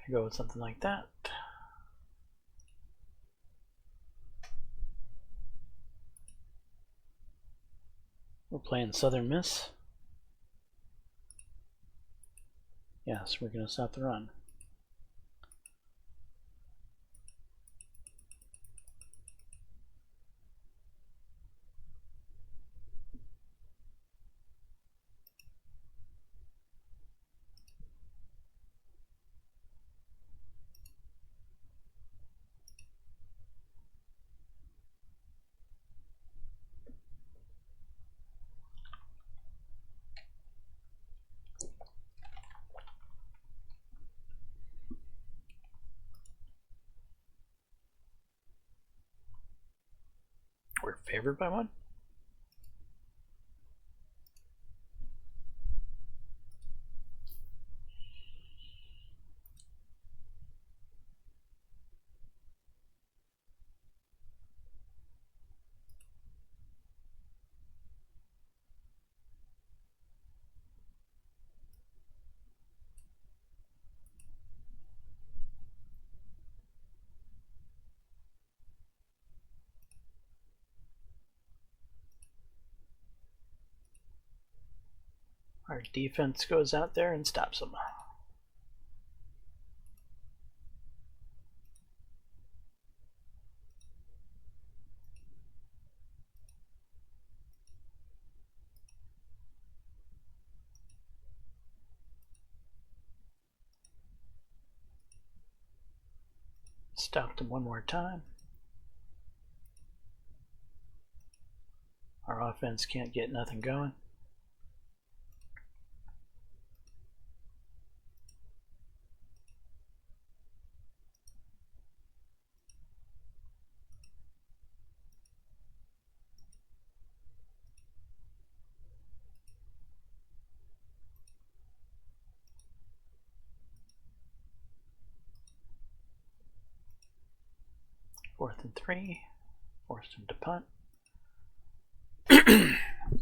I go with something like that. We're playing Southern Miss. Yes, we're going to stop the run. We're favored by 1. Our defense goes out there and stops them. Stopped them one more time. Our offense can't get nothing going. Fourth and 3. Forced him to punt.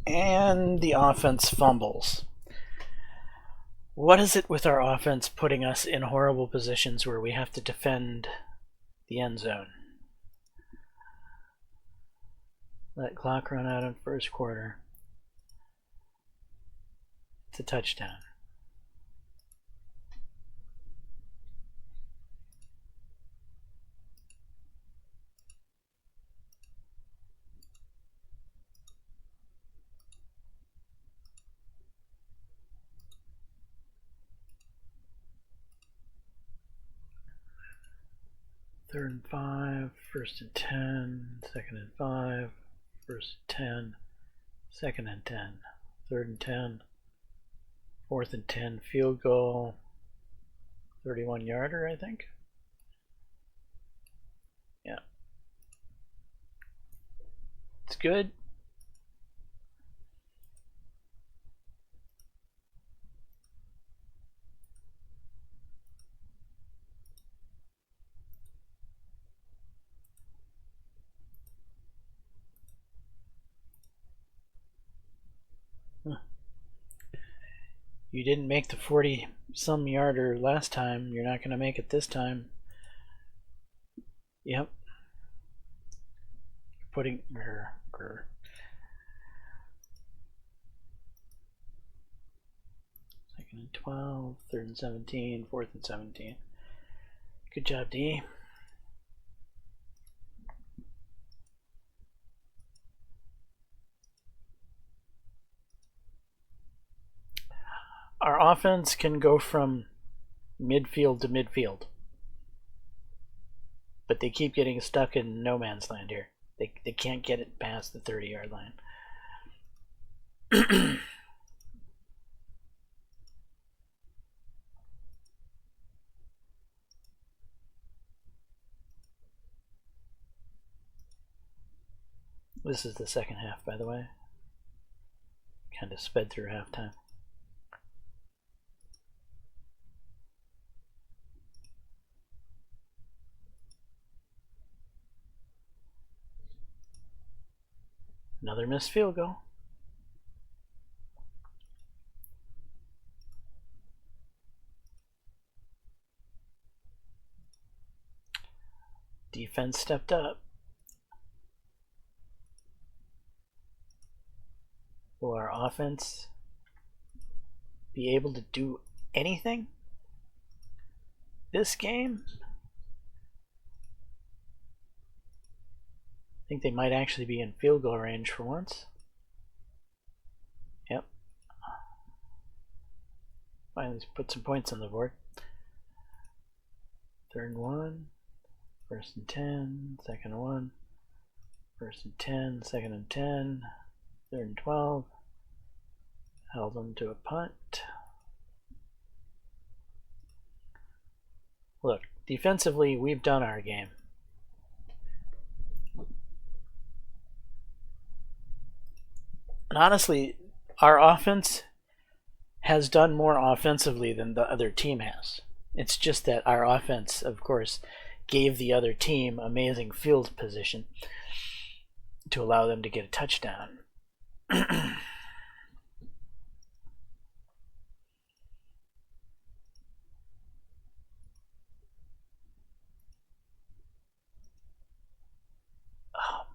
And the offense fumbles. What is it with our offense putting us in horrible positions where we have to defend the end zone? Let clock run out in first quarter. It's a touchdown. Third and 5, first and 10, second and 5, first and 10, second and 10, third and 10, fourth and 10, field goal, 31-yarder, I think. Yeah. It's good. You didn't make the 40-some yarder last time. You're not going to make it this time. Yep. Putting second and 12, third and 17, fourth and 17. Good job, D. Our offense can go from midfield to midfield, but they keep getting stuck in no man's land here. They can't get it past the 30-yard line. This is the second half, by the way. Kind of sped through halftime. Another missed field goal. Defense stepped up. Will our offense be able to do anything this game? I think they might actually be in field goal range for once. Yep. Finally put some points on the board. 3rd and 1. 1st and 10. 2nd and 1. 1st and 10. 2nd and 10. 3rd and 12. Held them to a punt. Look, defensively, we've done our game. And honestly, our offense has done more offensively than the other team has. It's just that our offense, of course, gave the other team amazing field position to allow them to get a touchdown. Oh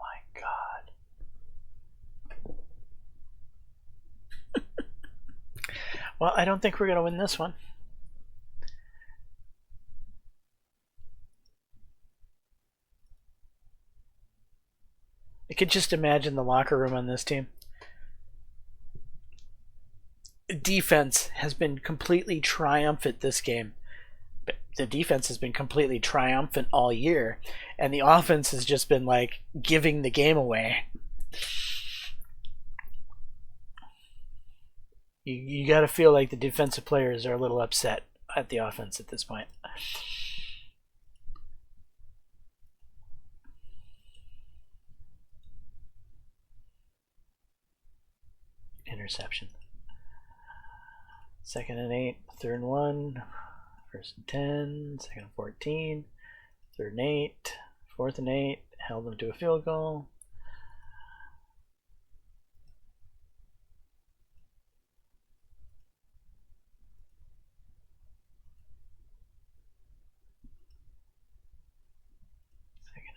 my God. Well, I don't think we're going to win this one. I could just imagine the locker room on this team. Defense has been completely triumphant this game. The defense has been completely triumphant all year, and the offense has just been like giving the game away. You got to feel like the defensive players are a little upset at the offense at this point. Interception. 2nd and 8, 3rd and 1, 1st and 10, 2nd and 14, 3rd and 8, 4th and 8, held them to a field goal.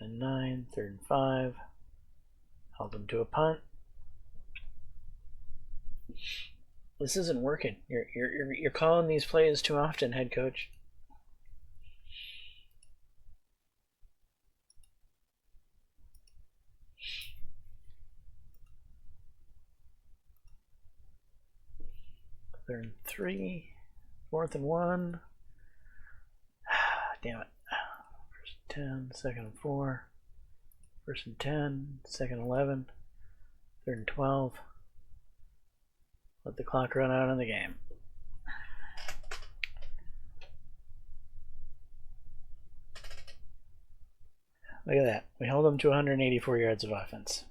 And 9, 3rd and 5, held them to a punt. This isn't working. You're calling these plays too often, head coach. Third and 3, 4th and 1. Damn it. 1st and 10, 2nd and 4, 1st and 10, 2nd and 11, 3rd and 12. Let the clock run out on the game. Look at that. We held them to 184 yards of offense.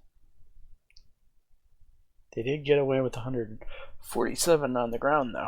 They did get away with 147 on the ground, though.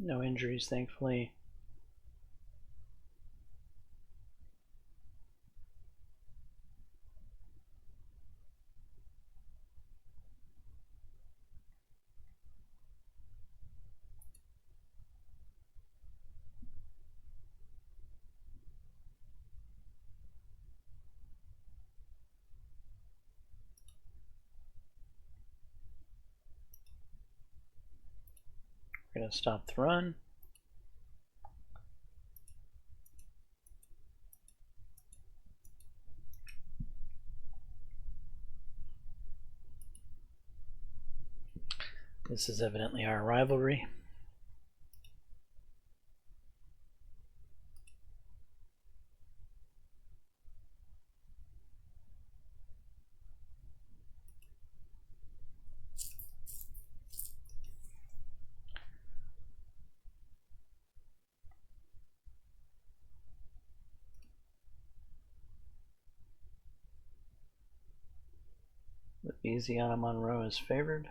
No injuries, thankfully. We're going to stop the run. This is evidently our rivalry. Louisiana Monroe is favored.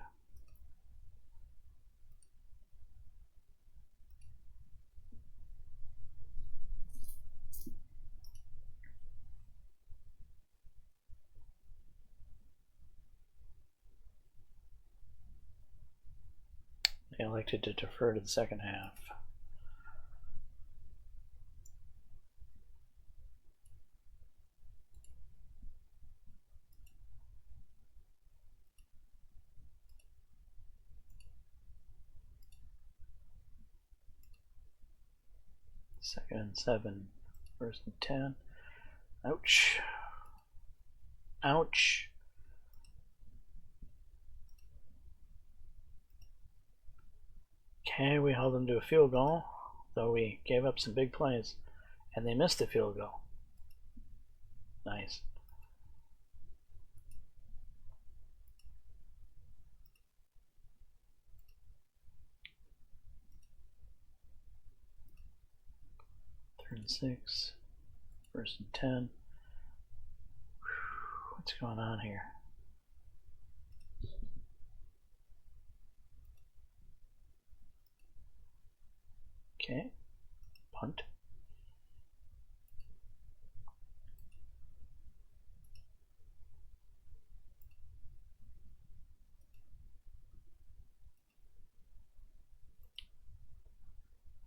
They elected to defer to the second half. Second and 7, first and 10. Ouch. Ouch. Okay, we held them to a field goal, though we gave up some big plays, and they missed the field goal. Nice. Third and 6, first and 10. What's going on here? Okay, punt.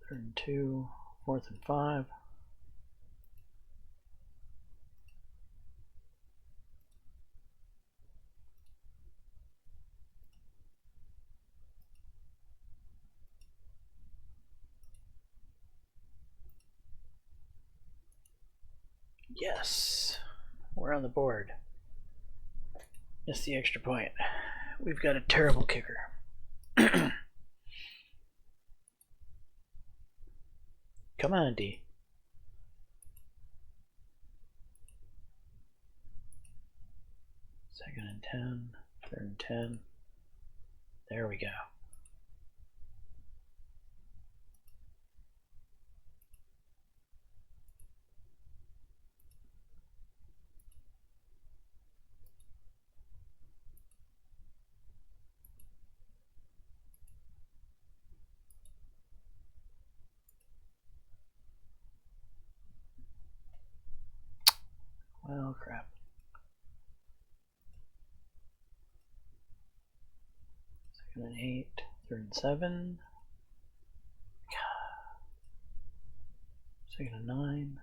Third and 2, fourth and 5. Yes, we're on the board. Missed the extra point. We've got a terrible kicker. Come on, D. Second and 10, third and 10. There we go. Well, crap. Second and 8, third and 7. Second and 9,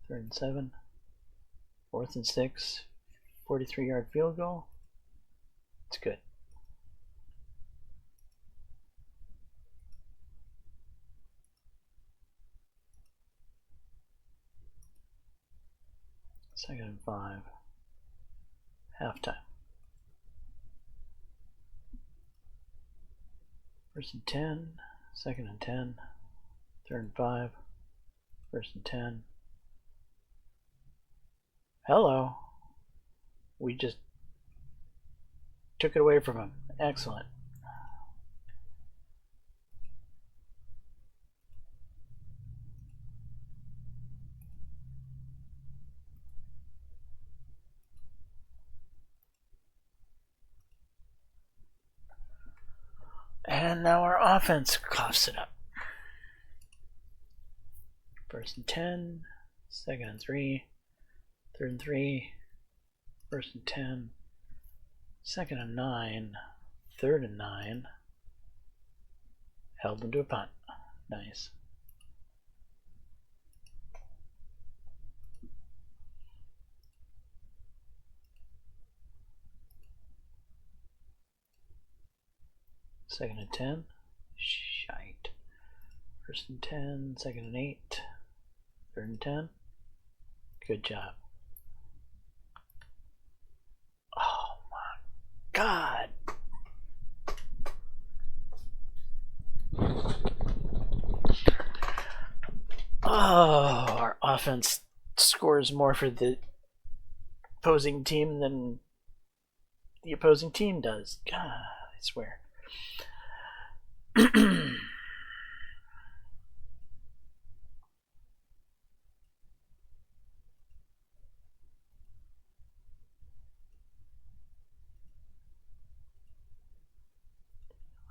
third and 7. Fourth and 6, 43-yard field goal. It's good. Second and 5. Halftime. First and 10, second and 10, third and 5, first and 10. Hello. We just took it away from him. Excellent. And now our offense coughs it up. First and 10, second and 3, third and 3, first and 10, second and 9, third and 9. Held them to a punt. Nice. Second and 10. Shite. First and 10, second and 8, third and 10. Good job. Oh my God. Oh, our offense scores more for the opposing team than the opposing team does. God, I swear.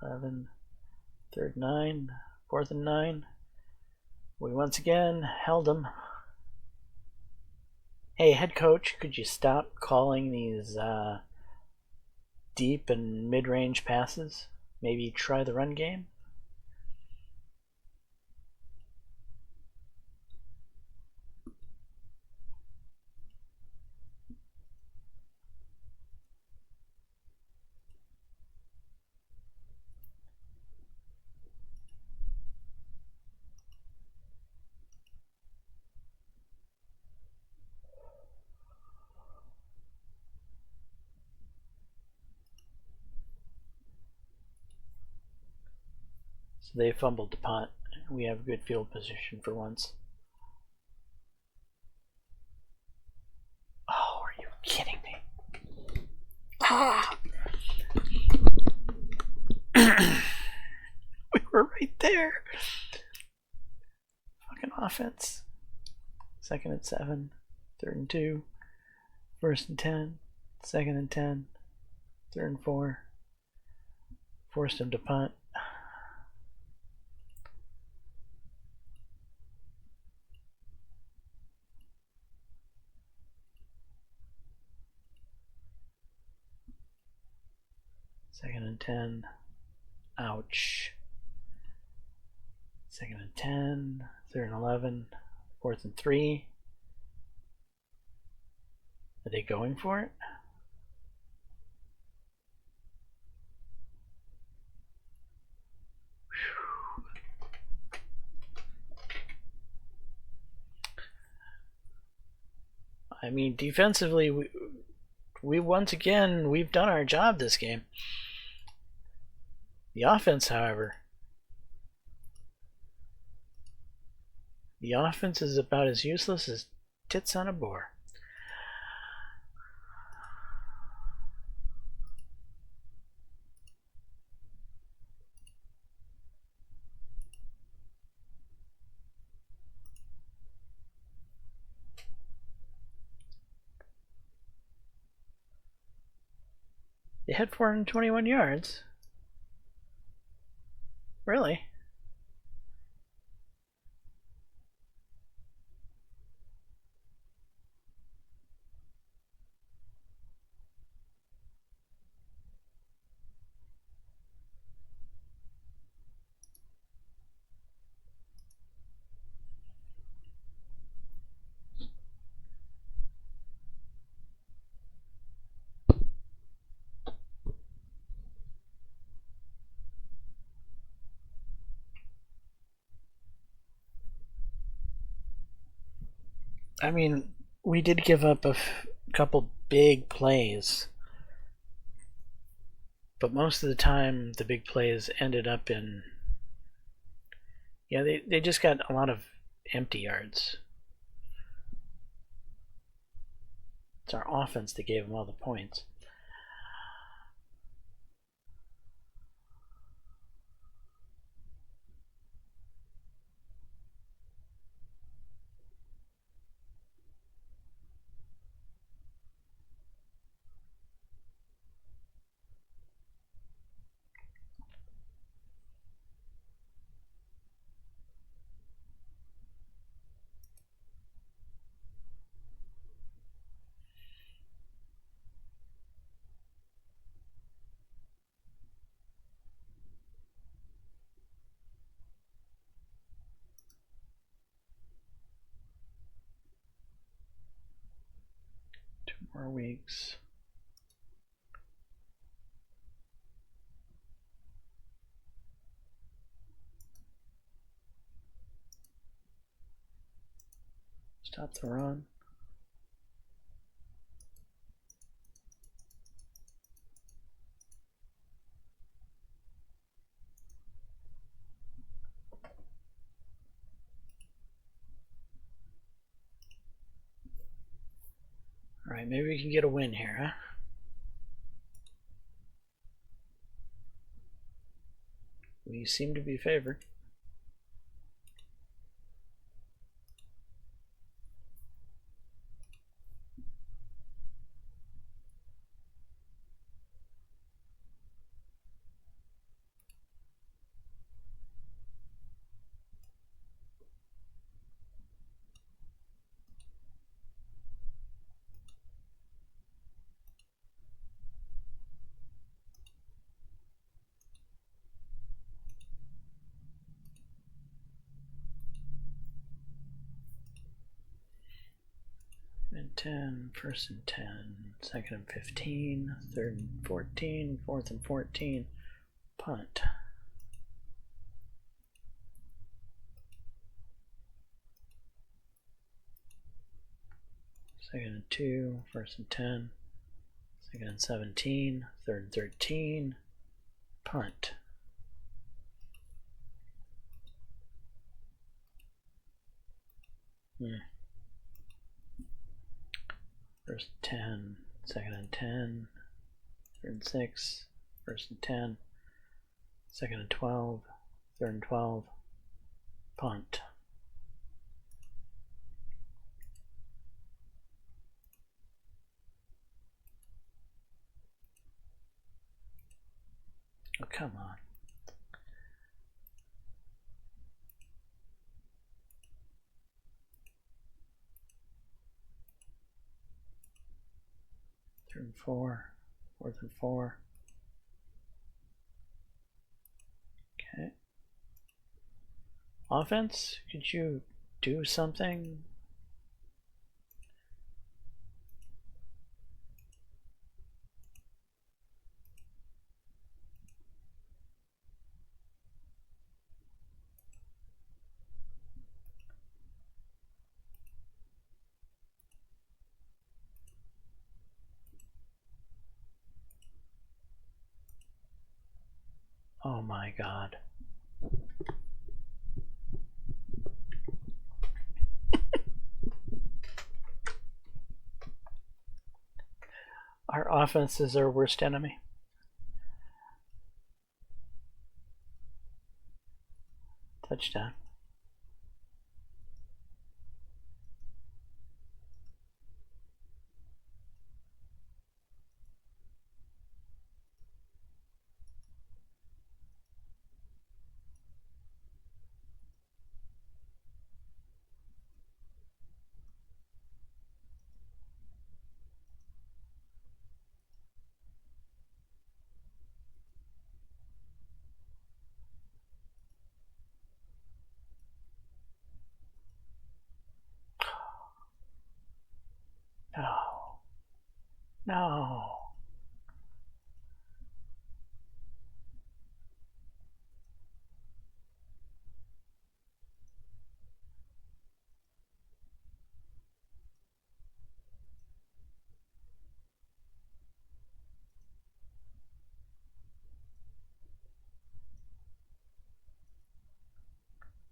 11, 3rd 9, 4th and 9. We once again held them. Hey, head coach, could you stop calling these deep and mid-range passes? Maybe try the run game? So they fumbled the punt. We have good field position for once. Oh, are you kidding me? Ah! We were right there. Fucking offense. 2nd and 7, 3rd and 2, 1st and 10, 2nd and 10, 3rd and 4. Forced him to punt. Second and 10. Ouch. 2nd and 10. 3rd and 11. 4th and 3. Are they going for it? I mean, defensively, we once again, we've done our job this game. The offense, however, the offense is about as useless as tits on a boar. They had 421 yards. Really? I mean, we did give up a couple big plays, but most of the time the big plays ended up in, yeah, they just got a lot of empty yards. It's our offense that gave them all the points. More weeks. Stop the run. Alright, maybe we can get a win here, huh? We seem to be favored. and 10, first and 10, second and 15, third and 14, fourth and 14, punt. Second and 2, first and 10, second and 17, third and 13, punt. First and 10, second and 10, third and 6, first and 10, second and 12, third and 12, punt. Oh, come on. Third and 4, fourth and 4. Okay. Offense, could you do something? Oh my God. Our offense is our worst enemy. Touchdown. No. No.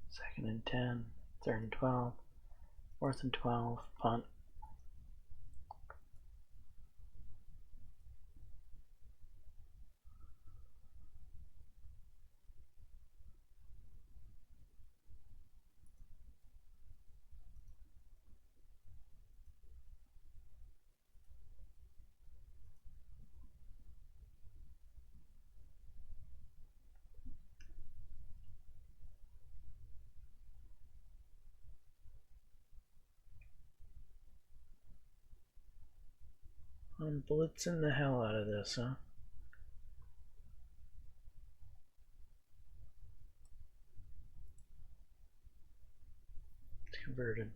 Second and 10, third and 12, fourth and 12, punt. I'm blitzing the hell out of this, huh? It's converted.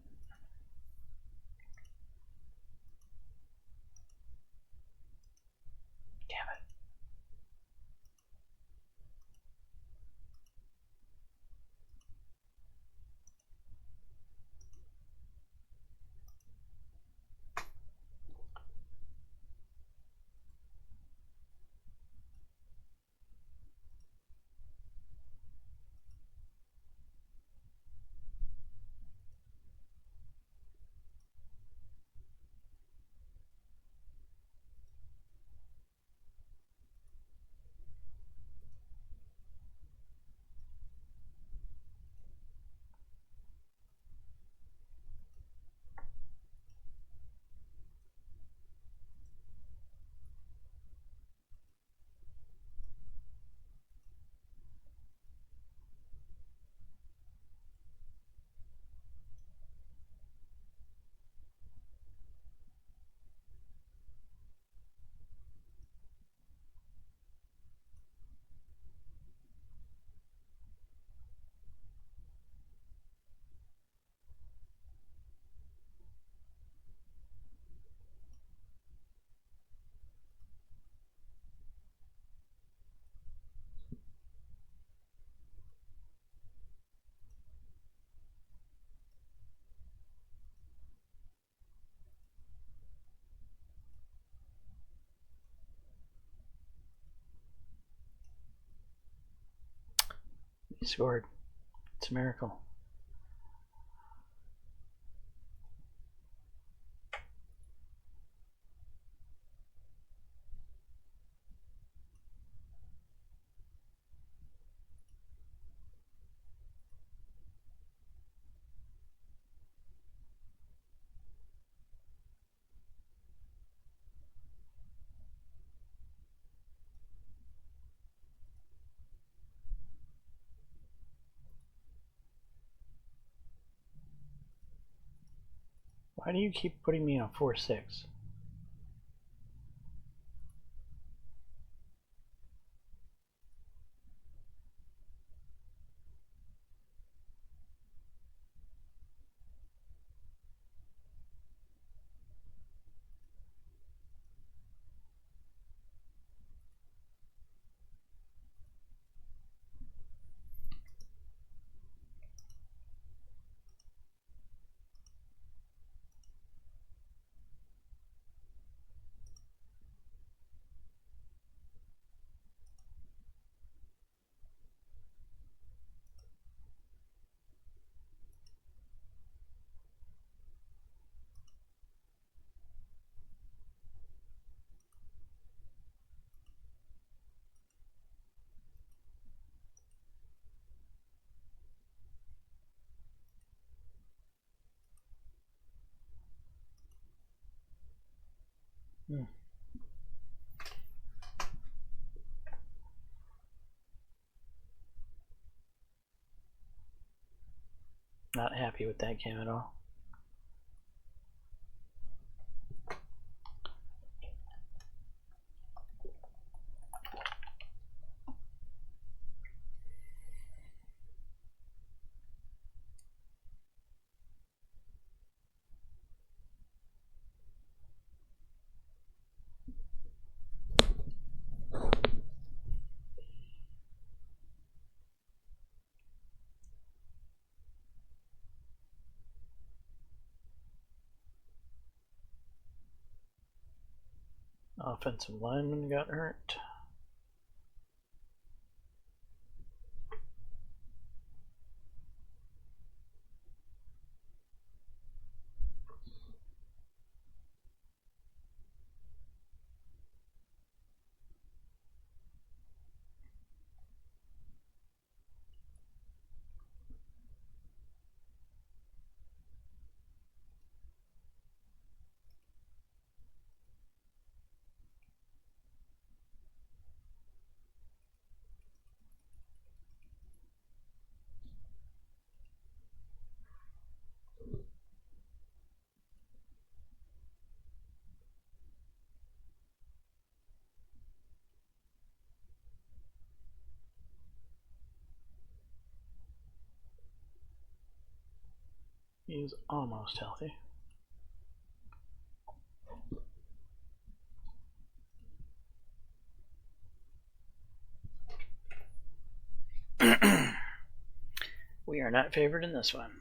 Damn it. scored. It's a miracle. Why do you keep putting me on 4-6? Not happy with that game at all. Offensive lineman got hurt. He's almost healthy. We are not favored in this one.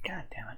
God damn it.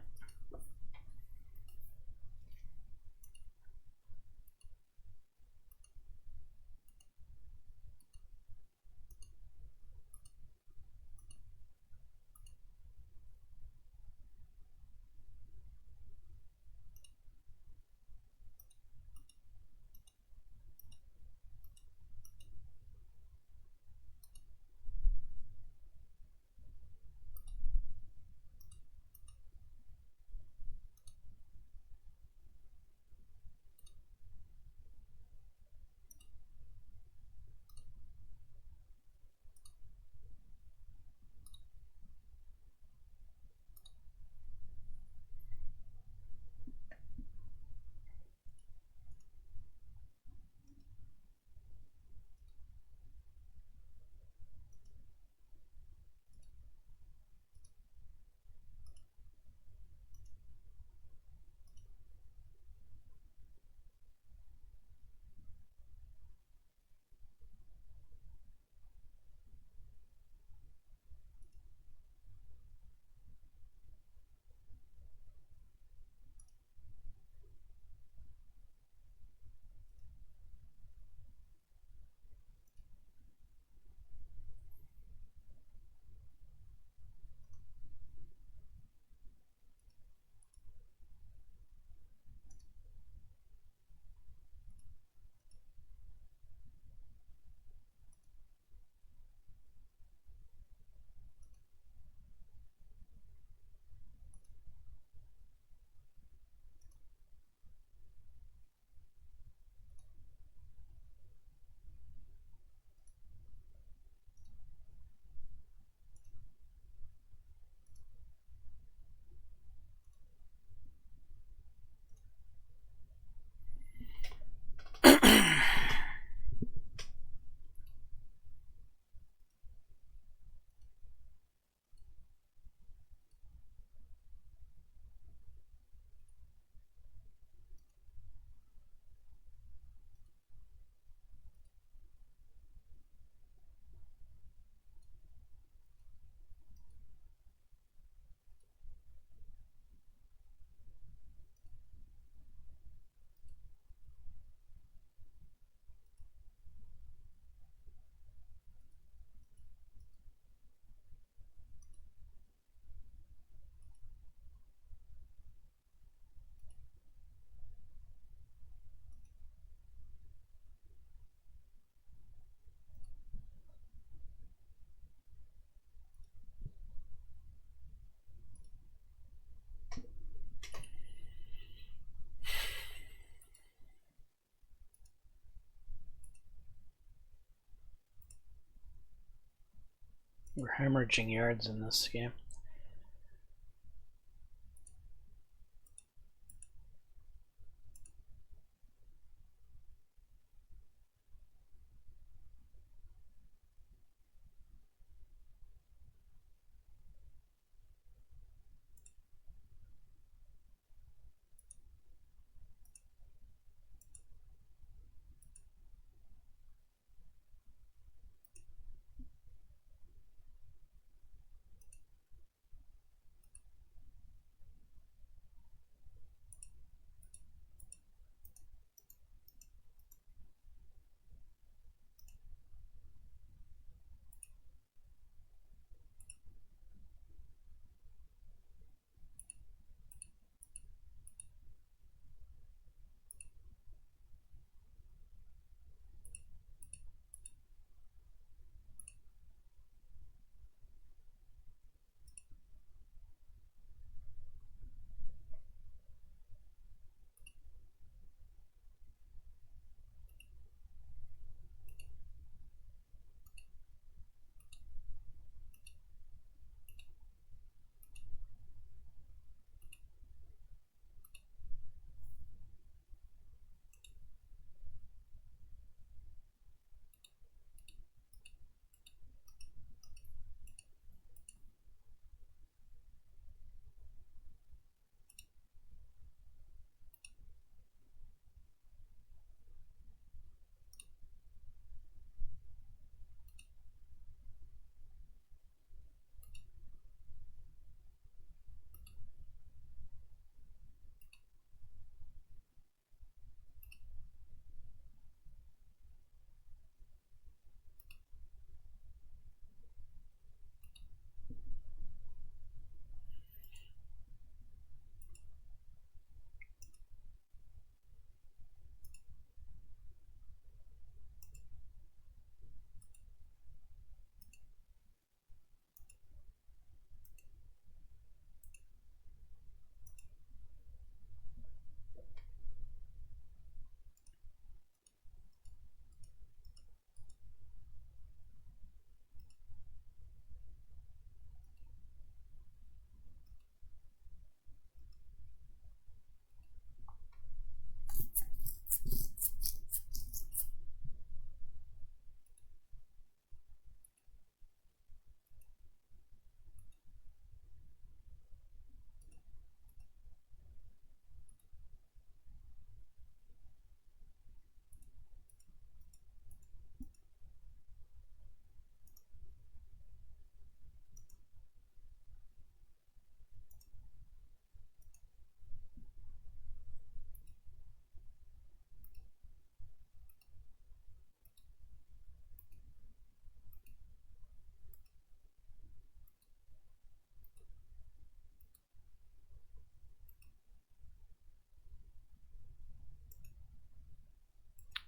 We're hemorrhaging yards in this game.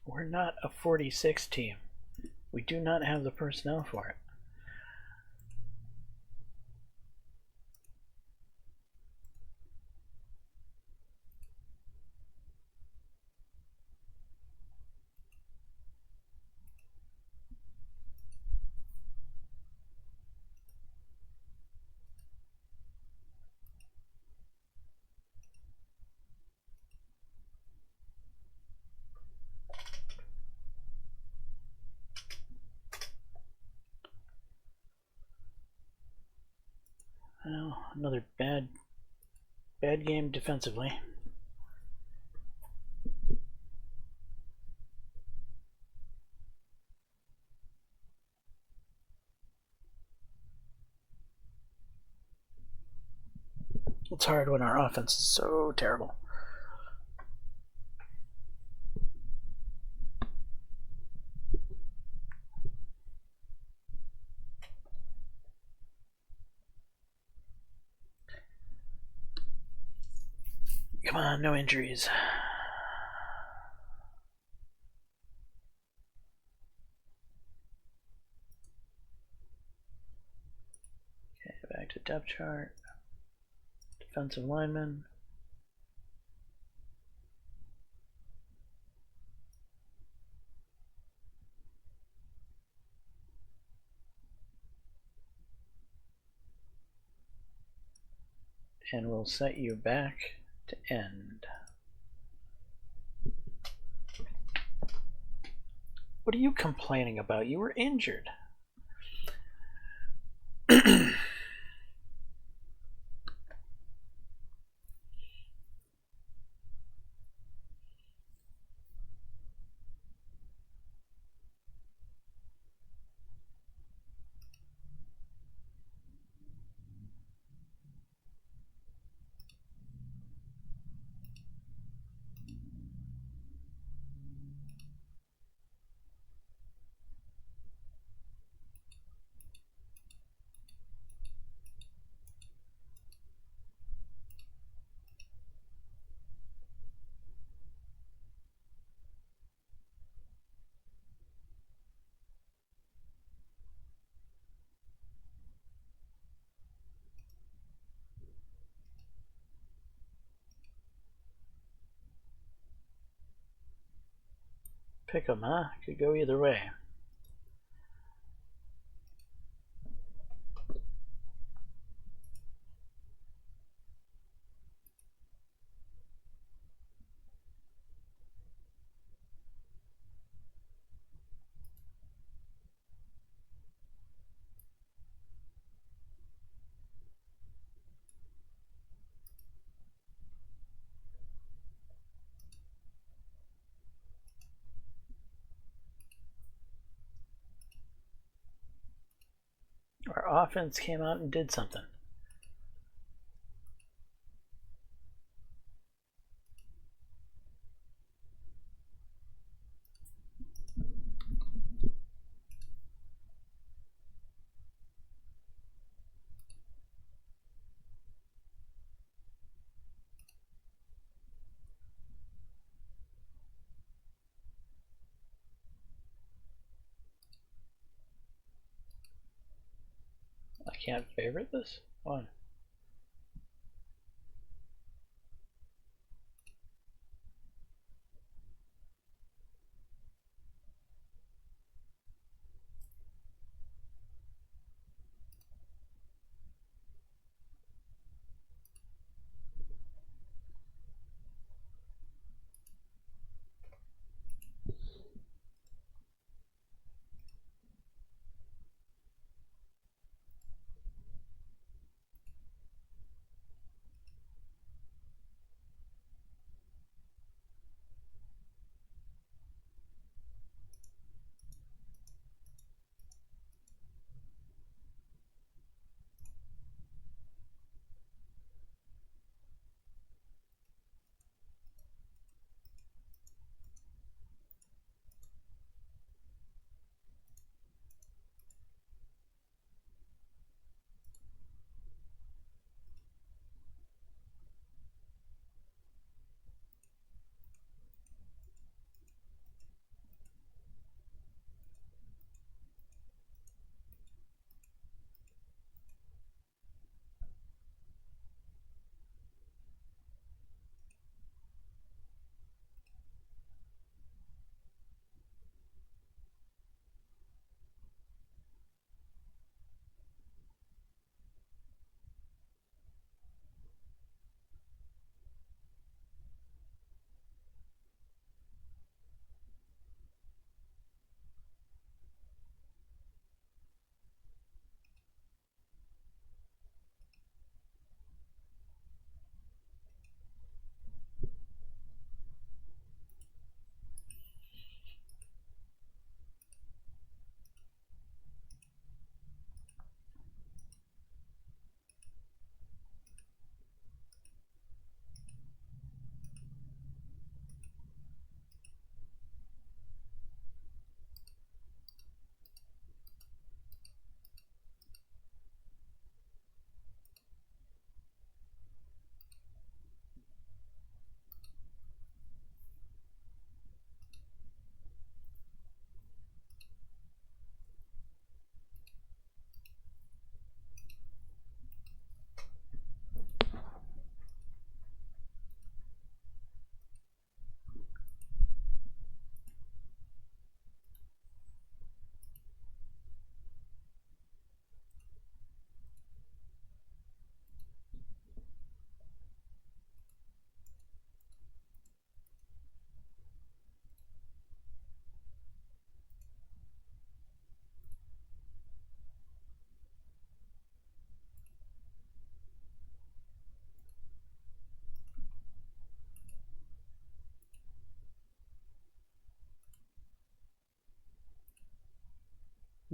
We're not a 46 team. We do not have the personnel for it. Well, another bad game defensively. It's hard when our offense is so terrible. Come on, no injuries. Okay, back to depth chart. Defensive lineman. and we'll set you back to end. What are you complaining about? You were injured. Pick 'em, huh? Could go either way. Our offense came out and did something. I can't favorite this one.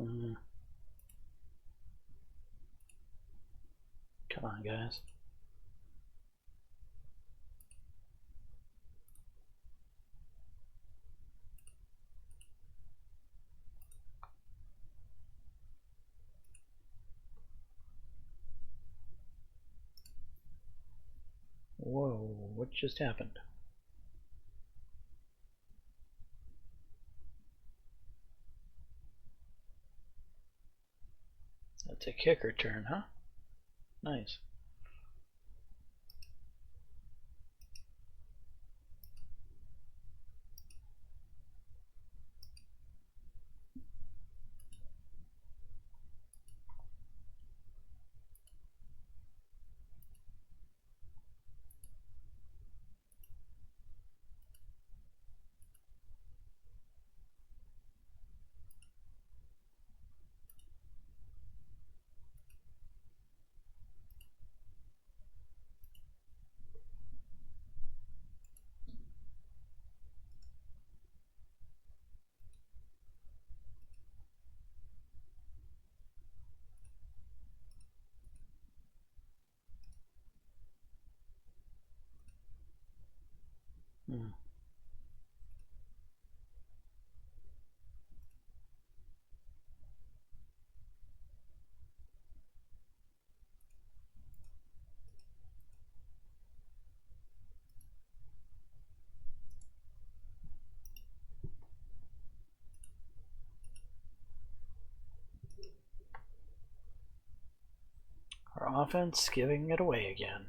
Mm. Come on, guys. Whoa, what just happened? That's a kicker turn, huh? Nice. Hmm. Our offense giving it away again.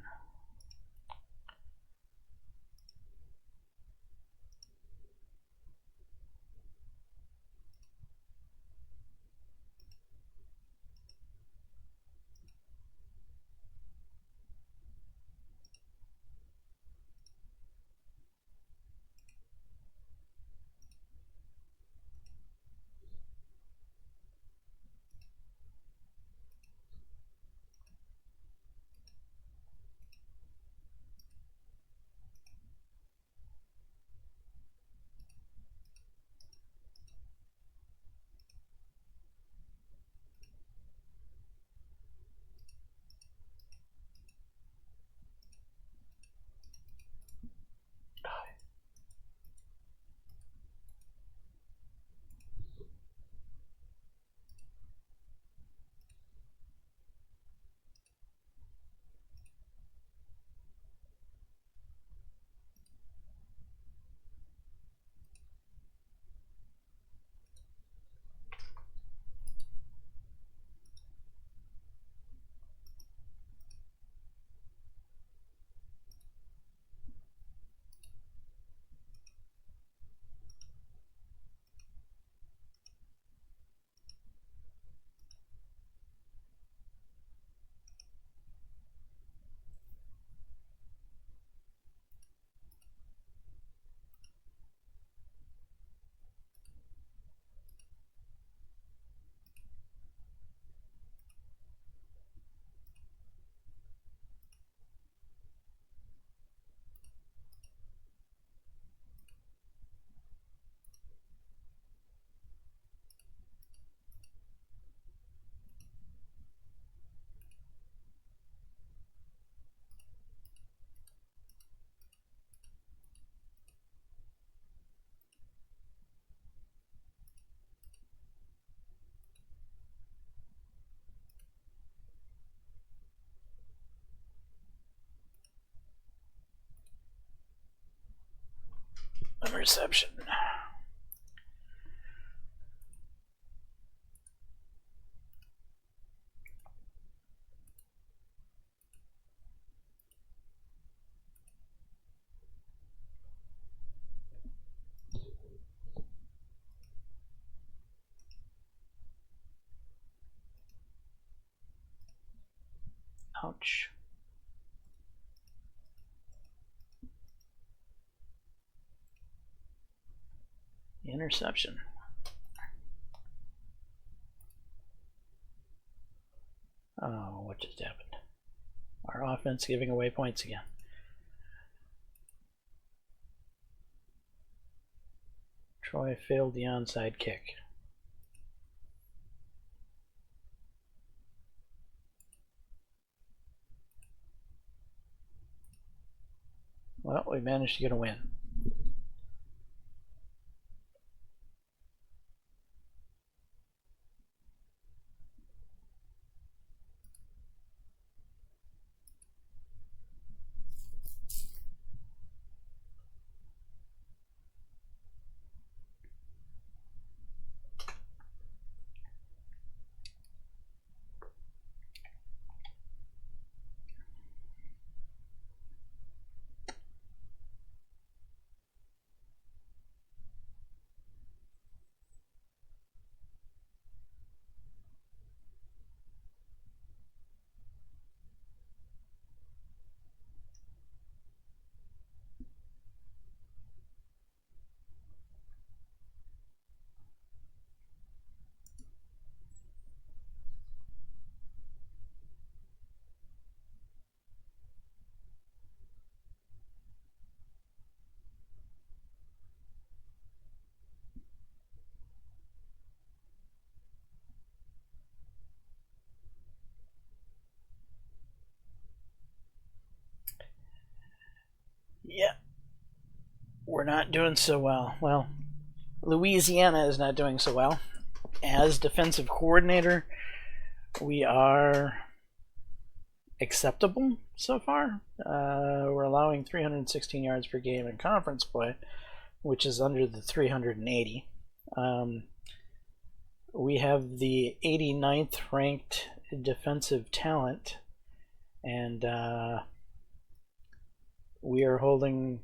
Interception. Ouch. Interception. Oh, what just happened? Our offense giving away points again. Troy failed the onside kick. Well, we managed to get a win. Yeah, we're not doing so well. Well, Louisiana is not doing so well. As defensive coordinator, we are acceptable so far. We're allowing 316 yards per game in conference play, which is under the 380. We have the 89th ranked defensive talent, and we are holding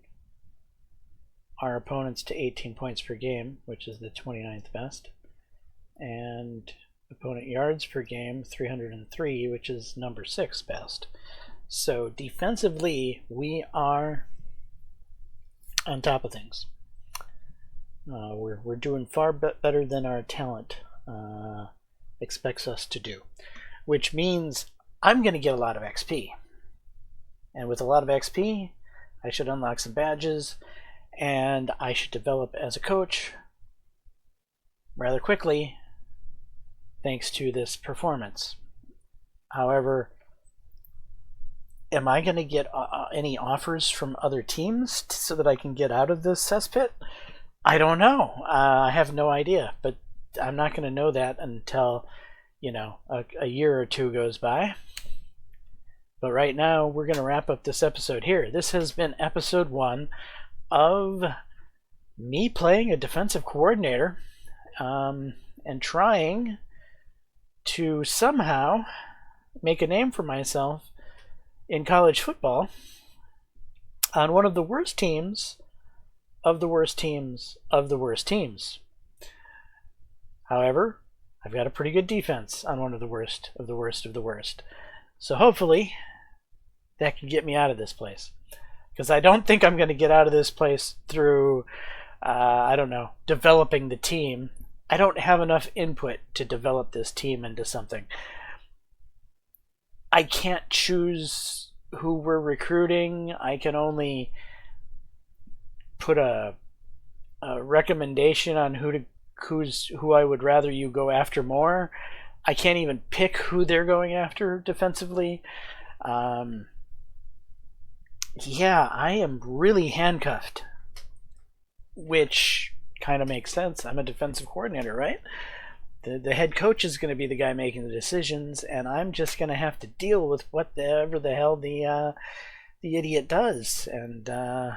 our opponents to 18 points per game, which is the 29th best, and opponent yards per game 303, which is number 6 best. So defensively, we are on top of things. We're doing far better than our talent expects us to do, which means I'm going to get a lot of XP. And with a lot of XP, I should unlock some badges, and I should develop as a coach rather quickly thanks to this performance. However, am I going to get any offers from other teams so that I can get out of this cesspit? I don't know. I have no idea, but I'm not going to know that until, a year or two goes by. But right now, we're going to wrap up this episode here. This has been episode 1 of me playing a defensive coordinator and trying to somehow make a name for myself in college football on one of the worst teams of the worst teams of the worst teams. However, I've got a pretty good defense on one of the worst of the worst of the worst. So hopefully that can get me out of this place. Because I don't think I'm going to get out of this place through, developing the team. I don't have enough input to develop this team into something. I can't choose who we're recruiting. I can only put a recommendation on who I would rather you go after more. I can't even pick who they're going after defensively. I am really handcuffed, which kind of makes sense. I'm a defensive coordinator, right? The head coach is going to be the guy making the decisions, and I'm just going to have to deal with whatever the hell the idiot does. And I'm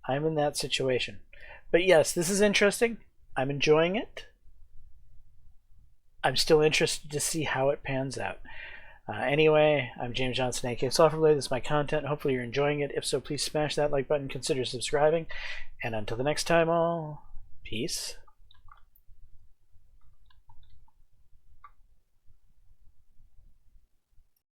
in that situation. But yes, this is interesting. I'm enjoying it. I'm still interested to see how it pans out. Anyway, I'm James Johnson, aka Software Related. This is my content. Hopefully you're enjoying it. If so, please smash that like button, consider subscribing. And until the next time, all, peace.